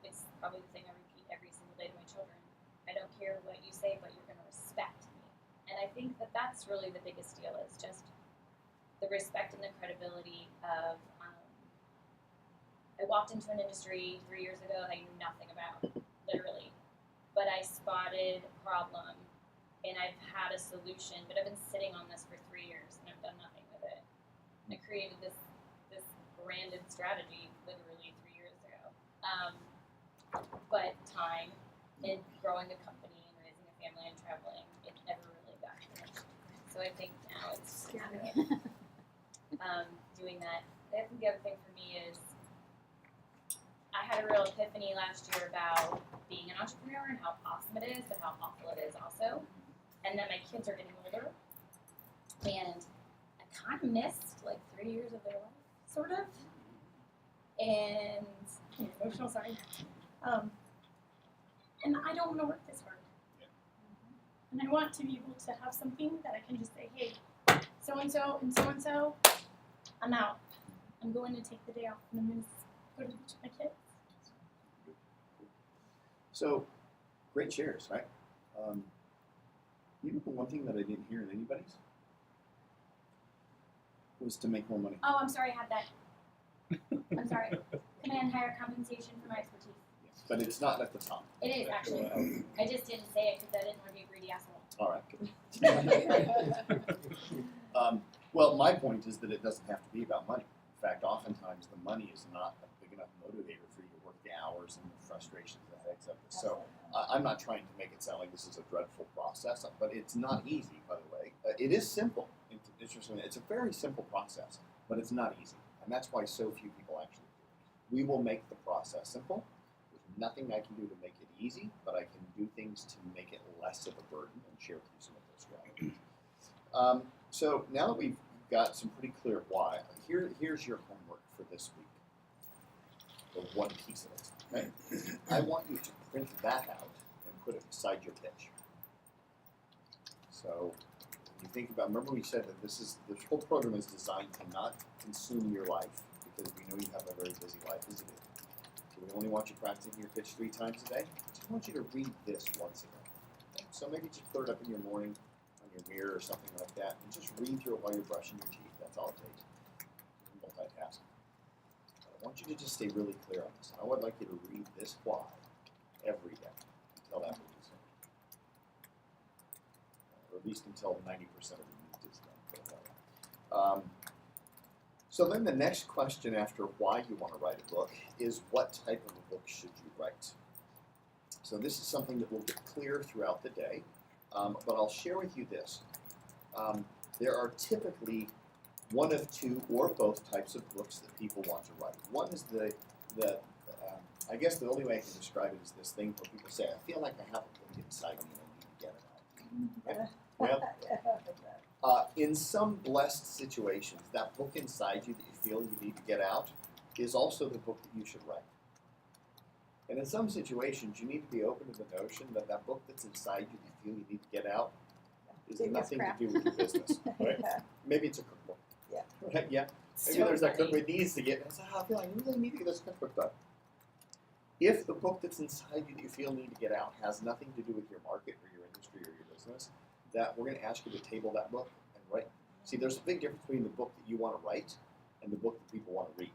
It's probably the thing I repeat every single day to my children. I don't care what you say, but you're going to respect me. And I think that that's really the biggest deal, is just the respect and the credibility of, I walked into an industry 3 years ago that I knew nothing about, literally. But I spotted a problem, and I've had a solution, but I've been sitting on this for 3 years, and I've done nothing with it. And I created this branded strategy literally 3 years ago. But time and growing a company and raising a family and traveling, it never really got finished. So I think now it's doing that. I think the other thing for me is I had a real epiphany last year about being an entrepreneur and how awesome it is, but how awful it is also. And then my kids are getting older, and I kind of missed like 3 years of their life, sort of. And I'm emotional, sorry. And I don't want to work this hard. And I want to be able to have something that I can just say, hey, so-and-so and so-and-so, I'm out. I'm going to take the day off and I'm going to go to the beach with my kids. So, great shares, right? You know, the one thing that I didn't hear in anybody's was to make more money. Oh, I'm sorry, I had that. I'm sorry. Command higher compensation for my expertise. Yes, but it's not at the top. It is actually. I just didn't say it because I didn't want to be a greedy asshole. All right, good. Well, my point is that it doesn't have to be about money. In fact, oftentimes the money is not a big enough motivator for you to work the hours and the frustrations and the headaches of this. So I'm not trying to make it sound like this is a dreadful process, but it's not easy, by the way. It is simple. Interestingly, it's a very simple process, but it's not easy. And that's why so few people actually do it. We will make the process simple. There's nothing I can do to make it easy, but I can do things to make it less of a burden and share with you some of those strategies. So now that we've got some pretty clear why, here's your homework for this week. The one piece of it. Okay? I want you to print that out and put it beside your pitch. So you think about, remember we said that this whole program is designed to not consume your life, because we know you have a very busy life as it is. So we only want you practicing your pitch 3 times a day. I just want you to read this once a day. Okay? So maybe just put it up in your morning on your mirror or something like that, and just read through it while you're brushing your teeth. That's all it takes. You can multitask. But I want you to just stay really clear on this. I would like you to read this why every day until that week is finished. Or at least until 90% of the meat is done. Put it that way. So then the next question after why you want to write a book is what type of a book should you write? So this is something that will get clear throughout the day, but I'll share with you this. There are typically one of 2 or both types of books that people want to write. One is the I guess the only way I can describe it is this thing where people say, I feel like I have a book inside me and I need to get it out. Well, in some blessed situations, that book inside you that you feel you need to get out is also the book that you should write. And in some situations, you need to be open to the notion that that book that's inside you that you feel you need to get out is Biggest nothing crap. to do with your business. Right? Yeah. Maybe it's a cookbook. Yeah. Right? Yeah. Maybe there's that cookbook that needs to get. And I say, I feel like I really need to get this cookbook done. If the book that's inside you that you feel need to get out has nothing to do with your market or your industry or your business, that we're going to ask you to table that book and write. See, there's a big difference between the book that you want to write and the book that people want to read.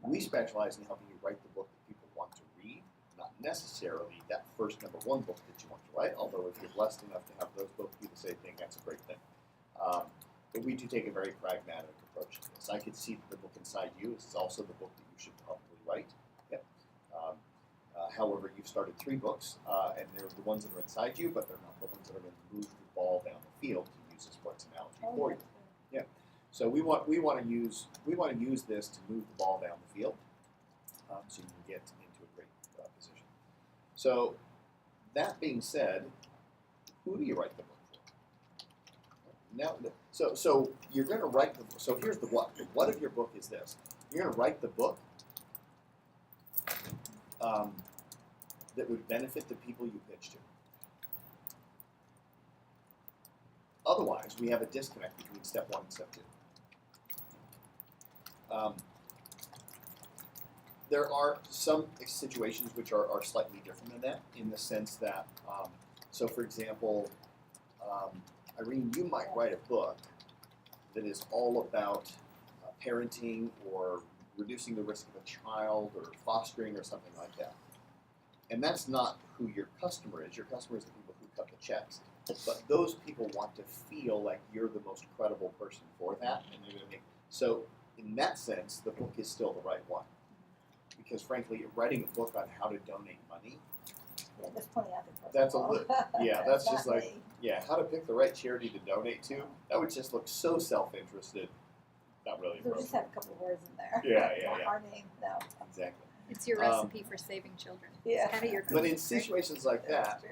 We specialize in helping you write the book that people want to read, not necessarily that first number one book that you want to write, although if you're blessed enough to have those both be the same thing, that's a great thing. But we do take a very pragmatic approach to this. I could see that the book inside you is also the book that you should probably write. Yep. However, you've started 3 books, and they're the ones that are inside you, but they're not the ones that are going to move the ball down the field, to use a sports analogy for you. So we want to use this to move the ball down the field, so you can get into a great position. So that being said, who do you write the book for? Now, so you're going to write the. So here's the what. The what of your book is this. You're going to write the book that would benefit the people you pitch to. Otherwise, we have a disconnect between step 1 and step 2. There are some situations which are slightly different than that, in the sense that, so for example, Irene, you might write a book that is all about parenting or reducing the risk of a child or fostering or something like that. And that's not who your customer is. Your customer is the people who cut the checks. But those people want to feel like you're the most credible person for that, and they're going to make. So in that sense, the book is still the right one, because frankly, writing a book on how to donate money. Yeah, there's plenty out there. That's a li- yeah, that's just Not like me. how to pick the right charity to donate to. That would just look so self-interested. Not really So just appropriate. have a couple of words in there. Yeah. Our name, no. Exactly. It's your recipe for saving children. Yeah. It's kind of your But in cooking trick. situations like that,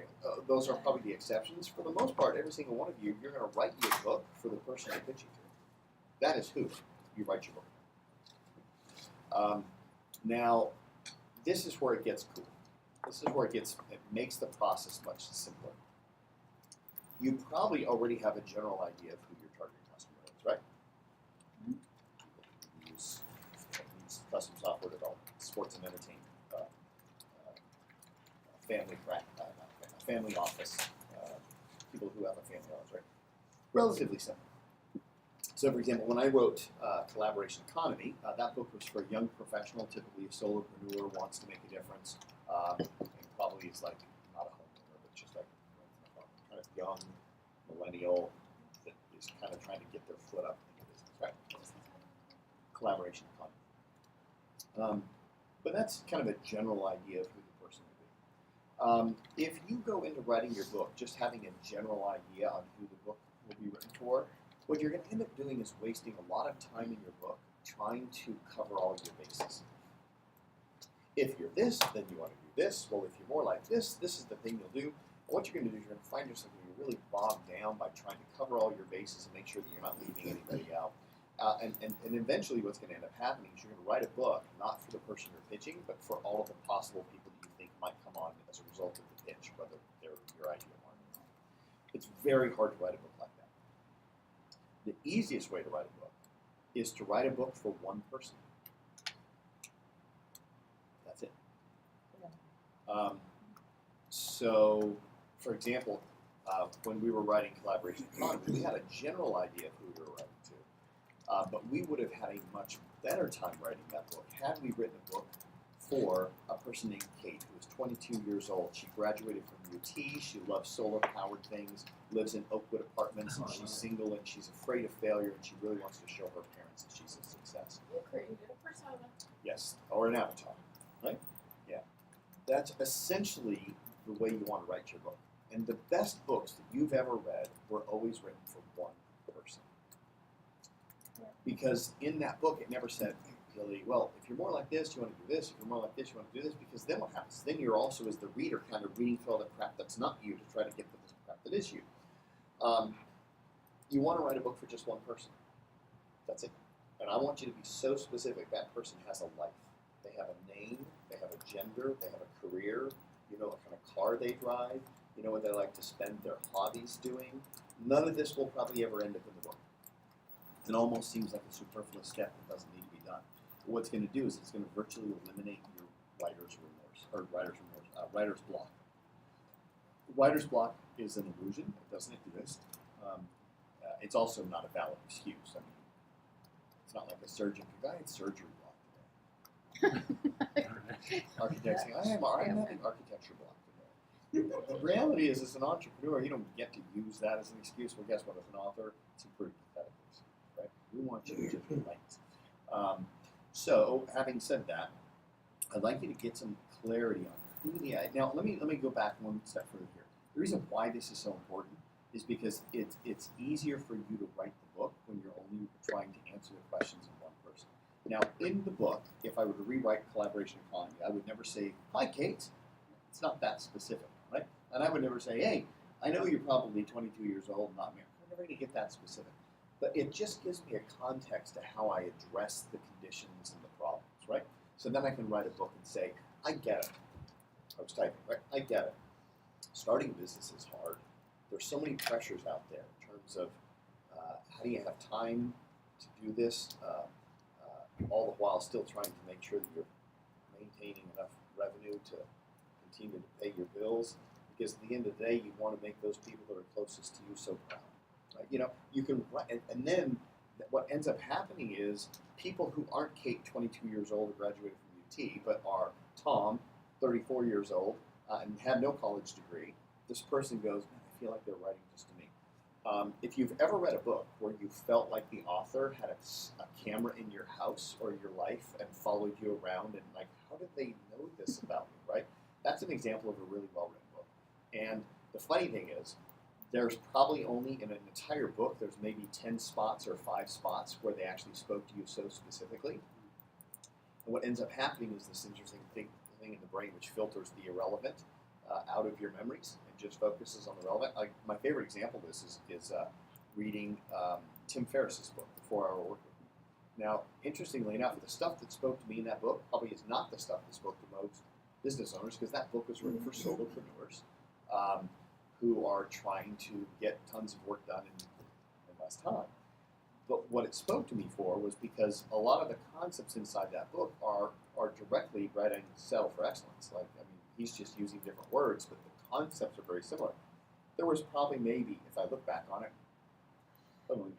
those are probably the exceptions. For the most part, every single one of you, you're going to write your book for the person you're pitching to. That is who you write your book. Now, this is where it gets cool. This is where it makes the process much simpler. You probably already have a general idea of who your target customer is, right? Use custom software development, sports and entertainment, family office, people who have a family office, right? Relatively simple. So, for example, when I wrote Collaboration Economy, that book was for a young professional, typically a solopreneur, wants to make a difference, and probably is like not a homeowner, but just like kind of young millennial that is kind of trying to get their foot up in the business, right? Collaboration Economy. But that's kind of a general idea of who the person would be. If you go into writing your book just having a general idea on who the book will be written for, what you're going to end up doing is wasting a lot of time in your book trying to cover all your bases. If you're this, then you want to do this. Well, if you're more like this, this is the thing you'll do. And what you're going to do is you're going to find yourself really bogged down by trying to cover all your bases and make sure that you're not leaving anybody out. And eventually what's going to end up happening is you're going to write a book, not for the person you're pitching, but for all of the possible people that you think might come on as a result of the pitch, whether they're your ideal market or not. It's very hard to write a book like that. The easiest way to write a book is to write a book for one person. That's it. So, for example, when we were writing Collaboration Economy, we had a general idea of who we were writing to. But we would have had a much better time writing that book had we written a book for a person named Kate, who is 22 years old. She graduated from UT. She loves solar-powered things, lives in Oakwood apartments, and she's single, and she's afraid of failure, and she really wants to show her parents that she's a success. Created a persona. Yes, or an avatar, right? Yeah. That's essentially the way you want to write your book. And the best books that you've ever read were always written for one person. Because in that book, it never said, appeal. Well, if you're more like this, you want to do this. If you're more like this, you want to do this. Because then what happens? Then you're also, as the reader, kind of reading through all the crap that's not you to try to get to the crap that is you. You want to write a book for just one person. That's it. And I want you to be so specific. That person has a life. They have a name. They have a gender. They have a career. You know what kind of car they drive. You know what they like to spend their hobbies doing. None of this will probably ever end up in the book. It almost seems like a superfluous step that doesn't need to be done. But what it's going to do is it's going to virtually eliminate your writer's block. Writer's block is an illusion. It doesn't exist. It's also not a valid excuse. I mean, it's not like a surgeon could go, I had surgery block today. Architects say, I'm having architecture block today. The reality is, as an entrepreneur, you don't get to use that as an excuse. Well, guess what? As an author, it's a pretty pathetic excuse, right? We want you to just write. So, having said that, I'd like you to get some clarity on who the now. Let me go back one step further here. The reason why this is so important is because it's easier for you to write the book when you're only trying to answer the questions of one person. Now, in the book, if I were to rewrite Collaboration Economy, I would never say, "Hi, Kate." It's not that specific, right? And I would never say, "Hey, I know you're probably 22 years old, not married." I'm never going to get that specific. But it just gives me a context to how I address the conditions and the problems, right? So then I can write a book and say, I get it. I was typing, right? I get it. Starting a business is hard. There's so many pressures out there in terms of how do you have time to do this, all the while still trying to make sure that you're maintaining enough revenue to continue to pay your bills. Because at the end of the day, you want to make those people that are closest to you so proud. Right? You know, you can, and then what ends up happening is people who aren't Kate, 22 years old, or graduated from UT, but are Tom, 34 years old, and have no college degree. This person goes, man, I feel like they're writing just to me. If you've ever read a book where you felt like the author had a camera in your house or your life and followed you around and like, how did they know this about me, right? That's an example of a really well-written book. And the funny thing is, there's probably only in an entire book, there's maybe 10 spots or 5 spots where they actually spoke to you so specifically. And what ends up happening is this interesting thing in the brain which filters the irrelevant out of your memories and just focuses on the relevant. Like my favorite example of this is reading Tim Ferriss's book, The 4-Hour Workweek. Now, interestingly enough, the stuff that spoke to me in that book probably is not the stuff that spoke to most business owners, because that book was written for solopreneurs who are trying to get tons of work done in less time. But what it spoke to me for was because a lot of the concepts inside that book are directly writing Settle for Excellence. Like, I mean, he's just using different words, but the concepts are very similar. There was probably maybe, if I look back on it, probably maybe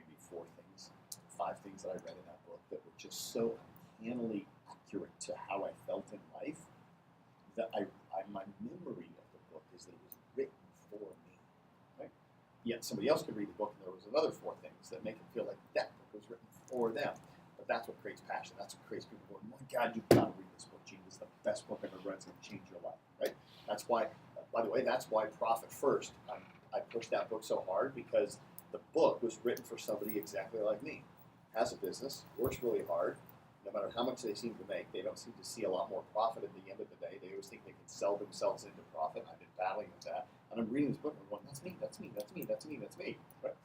5 things that I read in that book that were just so uncannily accurate to how I felt in life that my memory of the book is that it was written for me. Right? Yet somebody else could read the book and there was another 4 things that make it feel like that book was written for them. But that's what creates passion. That's what creates people going, my God, you've got to read this book, Gene. This is the best book I've ever read. It's going to change your life. Right? That's why, by the way, that's why Profit First, I pushed that book so hard, because the book was written for somebody exactly like me. Has a business, works really hard. No matter how much they seem to make, they don't seem to see a lot more profit at the end of the day. They always think they can sell themselves into profit. I've been battling with that. And I'm reading this book and I'm going, that's me, that's me, that's me, that's me, that's me. Right?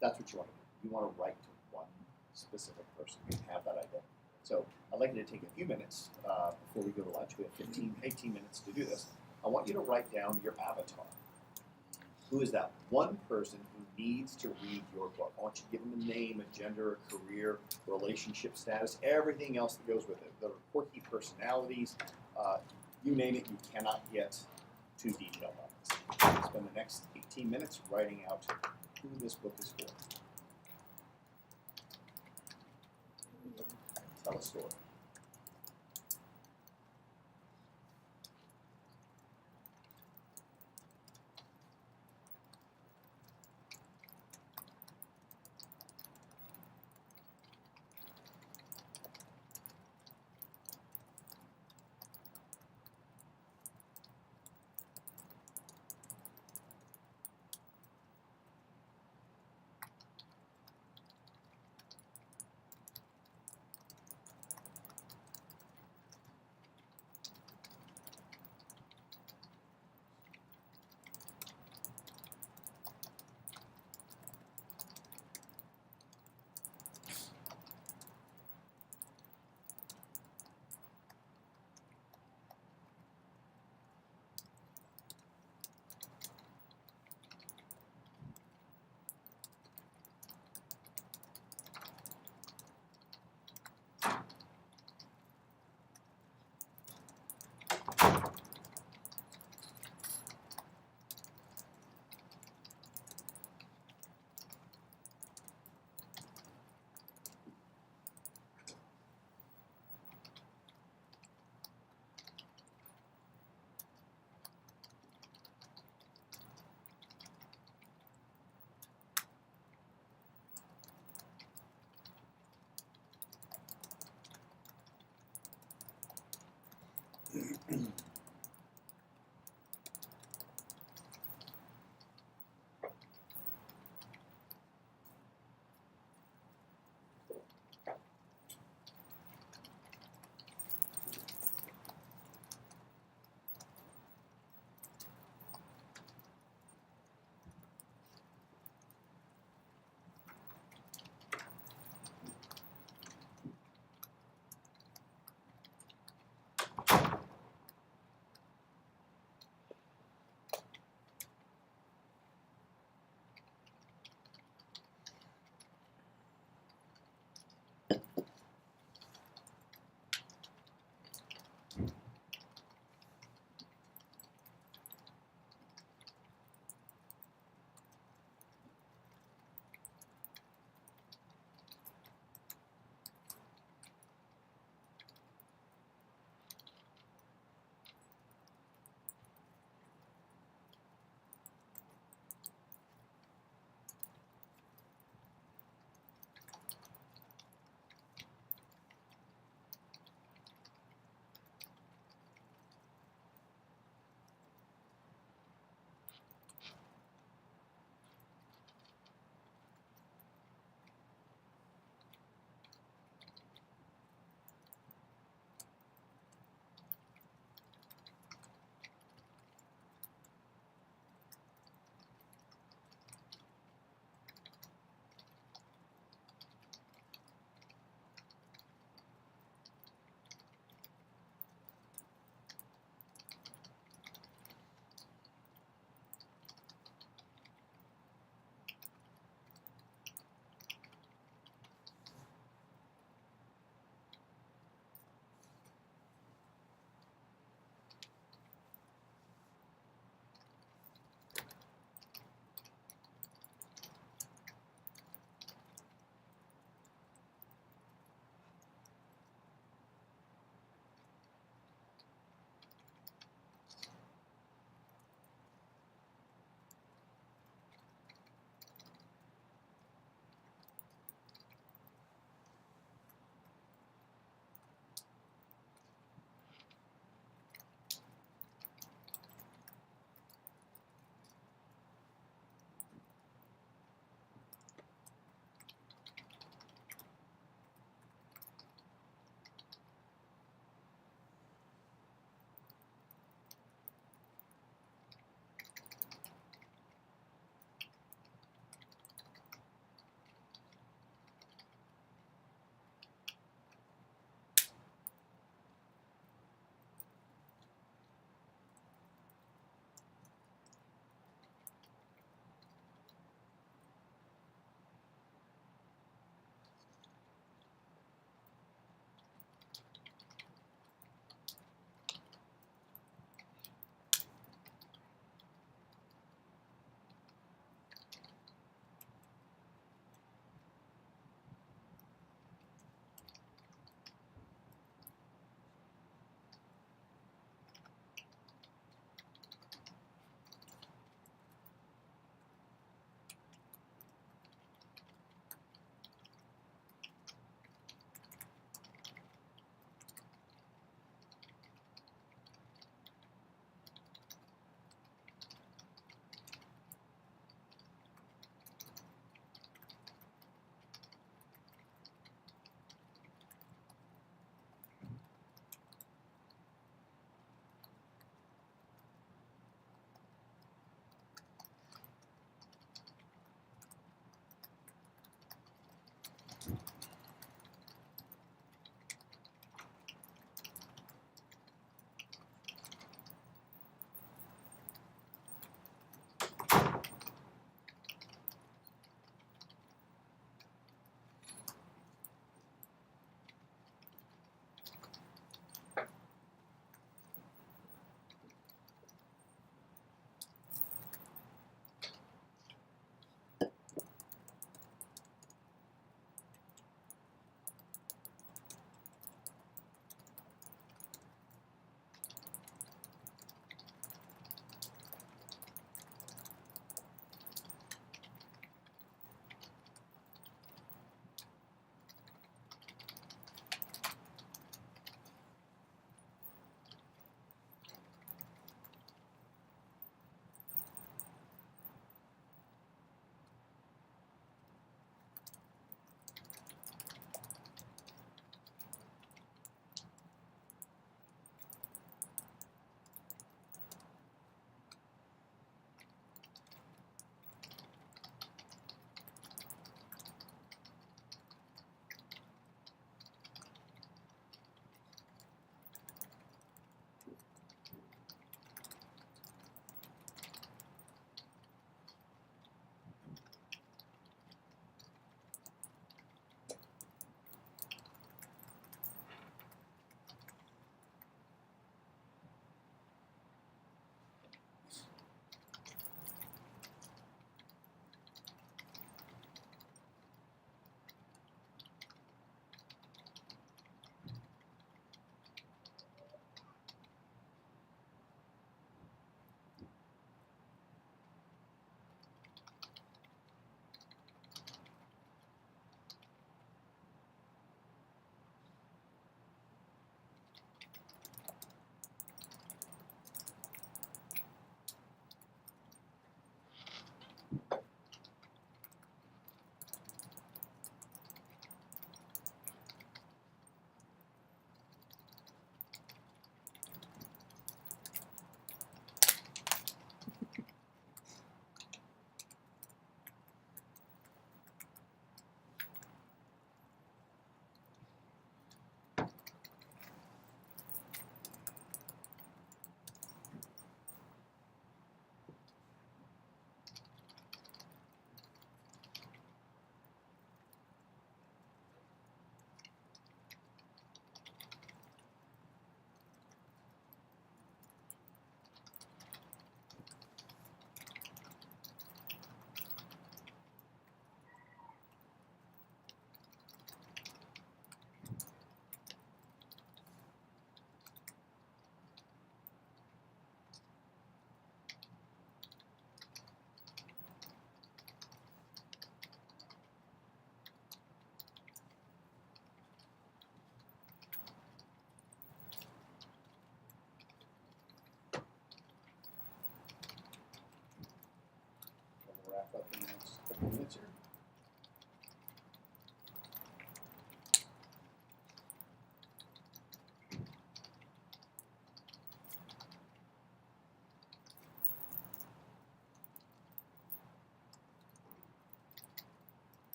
That's what you want to do. You want to write to one specific person and have that identity. So I'd like you to take a few minutes before we go to lunch. We have 18 minutes to do this. I want you to write down your avatar. Who is that one person who needs to read your book? I want you to give them a name, a gender, a career, relationship status, everything else that goes with it. The quirky personalities, you name it, you cannot get too detailed on this. Spend the next 18 minutes writing out who this book is for. Tell a story.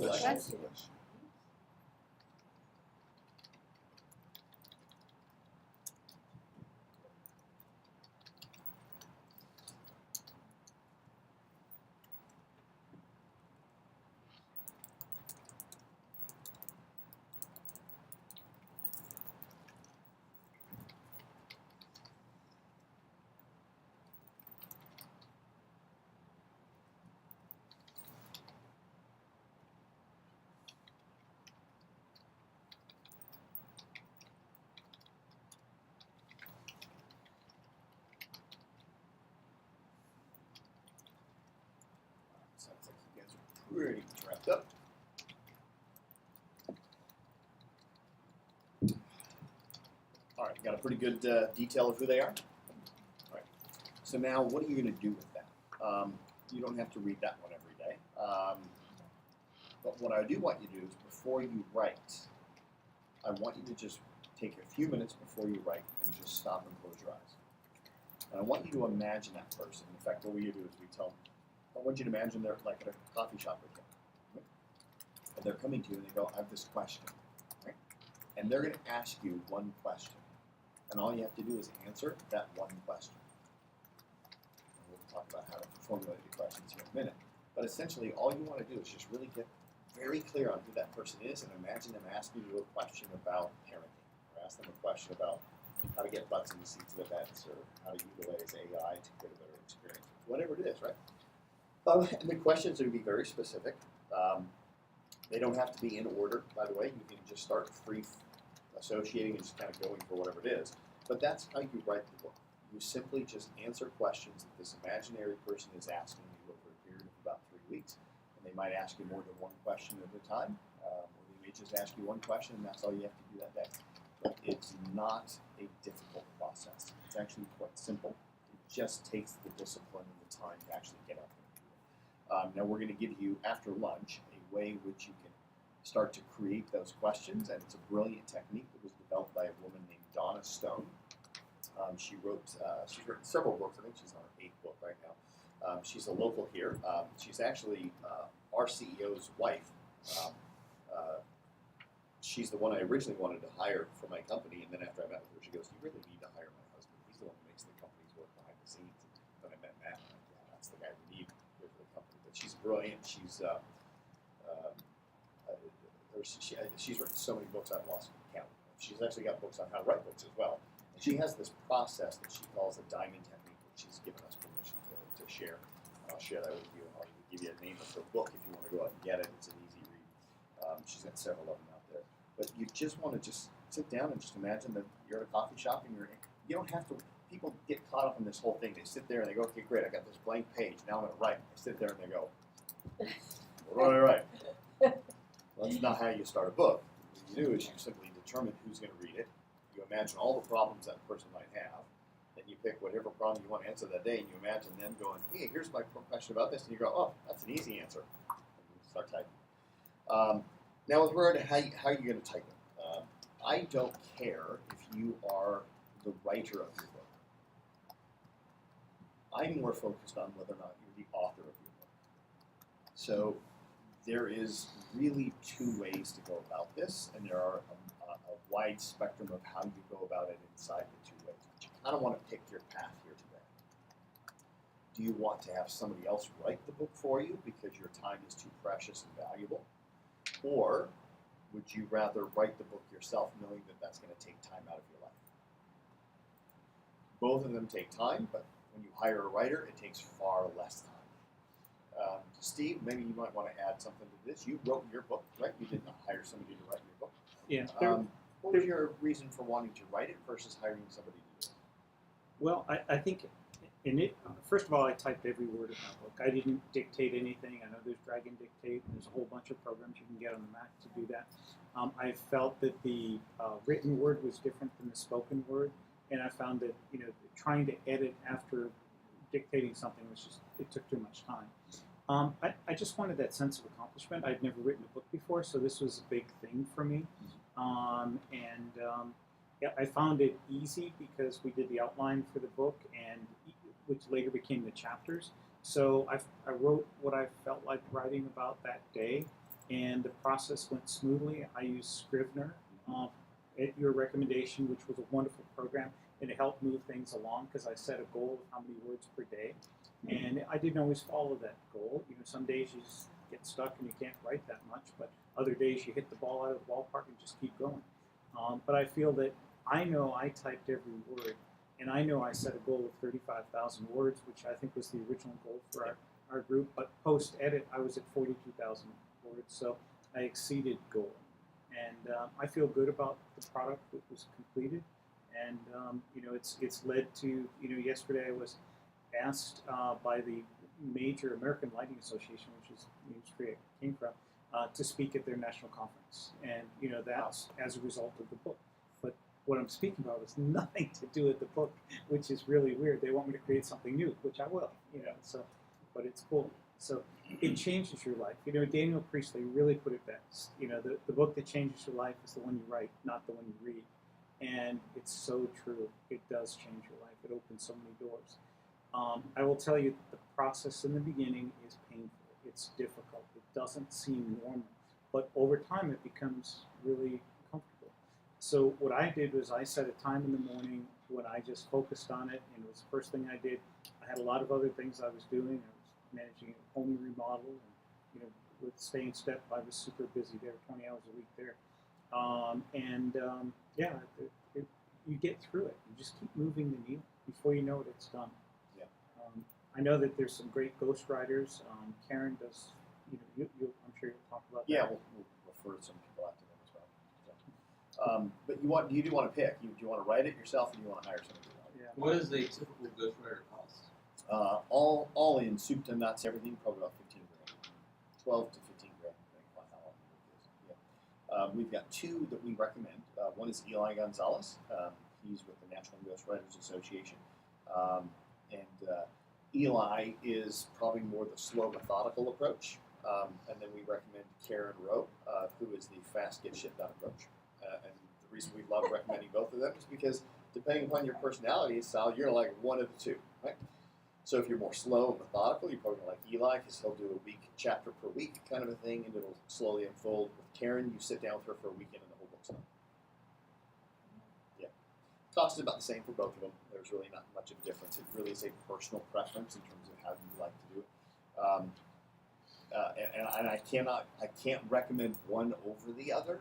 Bless you. Sounds like you guys are pretty much wrapped up. All right, got a pretty good detail of who they are. All right. So now, what are you going to do with that? You don't have to read that one every day. But what I do want you to do is, before you write, I want you to just take a few minutes before you write and just stop and close your eyes. And I want you to imagine that person. In fact, what we do is we tell them, I want you to imagine they're like at a coffee shop with you. Right? And they're coming to you and they go, I have this question. Right? And they're going to ask you one question. And all you have to do is answer that one question. And we'll talk about how to formulate the questions here in a minute. But essentially, all you want to do is just really get very clear on who that person is and imagine them asking you a question about parenting. Or ask them a question about how to get butts in the seats of events or how to utilize AI to create a better experience. Whatever it is, right? And the questions are going to be very specific. They don't have to be in order, by the way. You can just start free associating and just kind of going for whatever it is. But that's how you write the book. You simply just answer questions that this imaginary person is asking you over a period of about 3 weeks. And they might ask you more than one question at a time, or they may just ask you one question and that's all you have to do that day. But it's not a difficult process. It's actually quite simple. It just takes the discipline and the time to actually get up and do it. Now we're going to give you, after lunch, a way in which you can start to create those questions, and it's a brilliant technique that was developed by a woman named Donna Stone. She's written several books. I think she's on her 8th book right now. She's a local here. She's actually our CEO's wife. She's the one I originally wanted to hire for my company, and then after I met with her, she goes, "You really need to hire my husband. He's the one who makes the company's work behind the scenes." And when I met Matt, I'm like, "Yeah, that's the guy we need here for the company." But she's brilliant. She's written so many books I've lost count. She's actually got books on how to write books as well. And she has this process that she calls the diamond technique, which she's given us permission to share. And I'll share that with you. I'll give you a name of her book if you want to go out and get it. It's an easy read. She's got several of them out there. But you just want to just sit down and just imagine that you're at a coffee shop and you don't have to, people get caught up in this whole thing. They sit there and they go, okay, great, I got this blank page. Now I'm going to write. They sit there and they go, what do I write? Well, that's not how you start a book. What you do is you simply determine who's going to read it. You imagine all the problems that person might have. Then you pick whatever problem you want to answer that day, and you imagine them going, hey, here's my question about this. And you go, oh, that's an easy answer. And you start typing. Now, with regard to how you're going to type it, I don't care if you are the writer of your book. I'm more focused on whether or not you're the author of your book. So there is really 2 ways to go about this, and there are a wide spectrum of how you go about it inside the 2 ways. But you kind of want to pick your path here today. Do you want to have somebody else write the book for you because your time is too precious and valuable? Or would you rather write the book yourself knowing that that's going to take time out of your life? Both of them take time, but when you hire a writer, it takes far less time. Steve, maybe you might want to add something to this. You wrote your book, right? You did not hire somebody to write your book. Yeah. What was your reason for wanting to write it versus hiring somebody to do it? Well, I think first of all, I typed every word of my book. I didn't dictate anything. I know there's Dragon Dictate, and there's a whole bunch of programs you can get on the Mac to do that. I felt that the written word was different than the spoken word, and I found that trying to edit after dictating something it took too much time. I just wanted that sense of accomplishment. I'd never written a book before, so this was a big thing for me. Yeah, I found it easy because we did the outline for the book, and which later became the chapters. So I wrote what I felt like writing about that day, and the process went smoothly. I used Scrivener at your recommendation, which was a wonderful program, and it helped move things along because I set a goal of how many words per day, and I didn't always follow that goal. Some days you just get stuck and you can't write that much, but other days you hit the ball out of the ballpark and just keep going. But I feel that I know I typed every word, and I know I set a goal of 35,000 words, which I think was the original goal for our group, but post-edit I was at 42,000 words, so I exceeded goal. And I feel good about the product that was completed, and it's led to, yesterday I was asked by the major American Lighting Association, which is the industry I came from, to speak at their national conference, and that's as a result of the book. But what I'm speaking about has nothing to do with the book, which is really weird. They want me to create something new, which I will, so, but it's cool. So it changes your life. Daniel Priestley really put it best. The book that changes your life is the one you write, not the one you read. And it's so true. It does change your life. It opens so many doors. I will tell you, the process in the beginning is painful. It's difficult. It doesn't seem normal. But over time, it becomes really comfortable. So what I did was I set a time in the morning when I just focused on it, and it was the first thing I did. I had a lot of other things I was doing. I was managing a home remodel, and with Stay in Step, I was super busy there, 20 hours a week there. You get through it. You just keep moving the needle. Before you know it, it's done. Yeah. I know that there's some great ghostwriters. Karen does. I'm sure you'll talk about Yeah, that. we'll refer some people out to them as well. So, but you do want to pick. Do you want to write it yourself, or do you want to hire somebody? Yeah. What does a typical ghostwriter cost? All in, soup to nuts, everything, probably about 15 grand, 12 to 15 grand, depending on how long it is. Yeah. We've got two that we recommend. One is Eli Gonzalez. He's with the National Ghostwriters Association, Eli is probably more the slow, methodical approach. And then we recommend Karen Rowe, who is the fast, get shit done approach. And the reason we love recommending both of them is because depending upon your personality style, you're like one of the two, right? So if you're more slow and methodical, you're probably like Eli, because he'll do a chapter per week kind of a thing, and it'll slowly unfold. With Karen, you sit down with her for a weekend and the whole book's done. Yeah. Cost is about the same for both of them. There's really not much of a difference. It really is a personal preference in terms of how you like to do it. I can't recommend one over the other.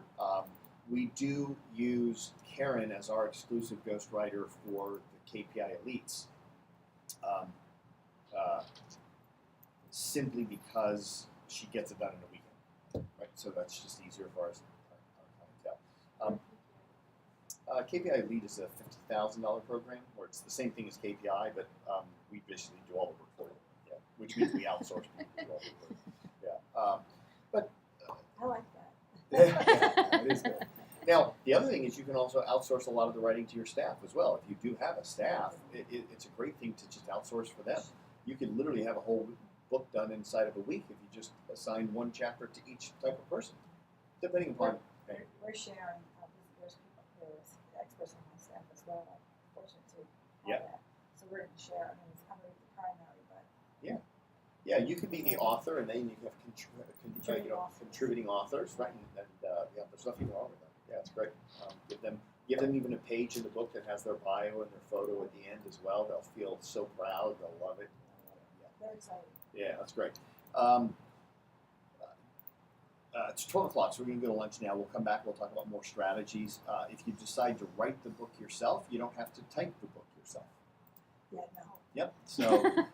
We do use Karen as our exclusive ghostwriter for the KPI Elites. Simply because she gets it done in a weekend, right? So that's just easier for our clientele. KPI Elite is a $50,000 program, where it's the same thing as KPI, but we basically do all the work for you. Yeah, which means we outsource people to do all the work. Yeah, I like that. yeah, it is good. Now, the other thing is you can also outsource a lot of the writing to your staff as well. If you do have a staff, it's a great thing to just outsource for them. You can literally have a whole book done inside of a week if you just assign one chapter to each type of person, depending upon. We're sharing. There's experts on my staff as well. I'm fortunate to Yeah. have that. So we're going to share. I mean, I'm going to be the primary, but Yeah, you could be the author, and then you have contributing authors, right? And there's nothing wrong with that. Yeah, it's great. Give them even a page in the book that has their bio and their photo at the end as well. They'll feel so proud. They'll love it. they're excited. Yeah, that's great. It's 12 o'clock, so we're going to go to lunch now. We'll come back. We'll talk about more strategies. If you decide to write the book yourself, you don't have to type the book yourself. Yeah, no. Yep. So,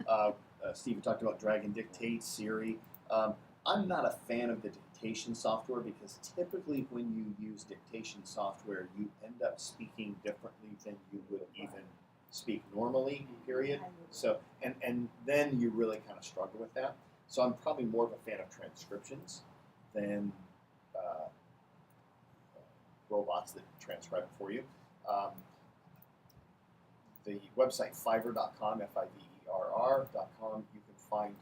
Steve talked about Drag and Dictate, Siri. I'm not a fan of the dictation software because typically when you use dictation software, you end up speaking differently than you would even speak normally, period. So, and then you really kind of struggle with that. So I'm probably more of a fan of transcriptions than robots that transcribe it for you. The website Fiverr.com, Fiverr.com, you can find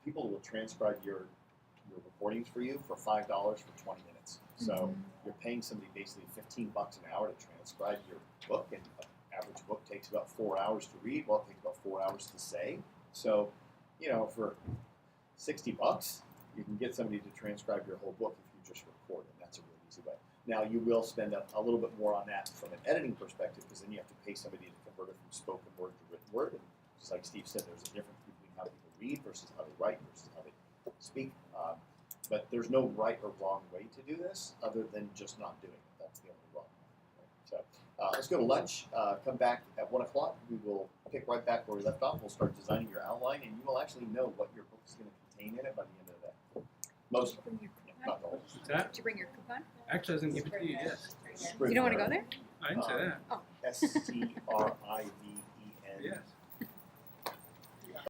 people who will transcribe your recordings for you for $5 for 20 minutes. So you're paying somebody basically $15 an hour to transcribe your book, and an average book takes about 4 hours to read. Well, it takes about 4 hours to say. So, for $60, You can get somebody to transcribe your whole book if you just record it. That's a really easy way. Now, you will spend a little bit more on that from an editing perspective, because then you have to pay somebody to convert it from spoken word to written word. And just like Steve said, there's a difference between how people read versus how they write versus how they speak. But there's no right or wrong way to do this other than just not doing it. That's the only wrong way. Right? So let's go to lunch. Come back at 1 o'clock. We will pick right back where we left off. We'll start designing your outline, and you will actually know what your book is going to contain in it by the end of the day. Most of it. Not the whole. What's that? Did you bring your coupon? Actually, I was going to give it to you, yes. You don't want to go there? I didn't say that. SCRIV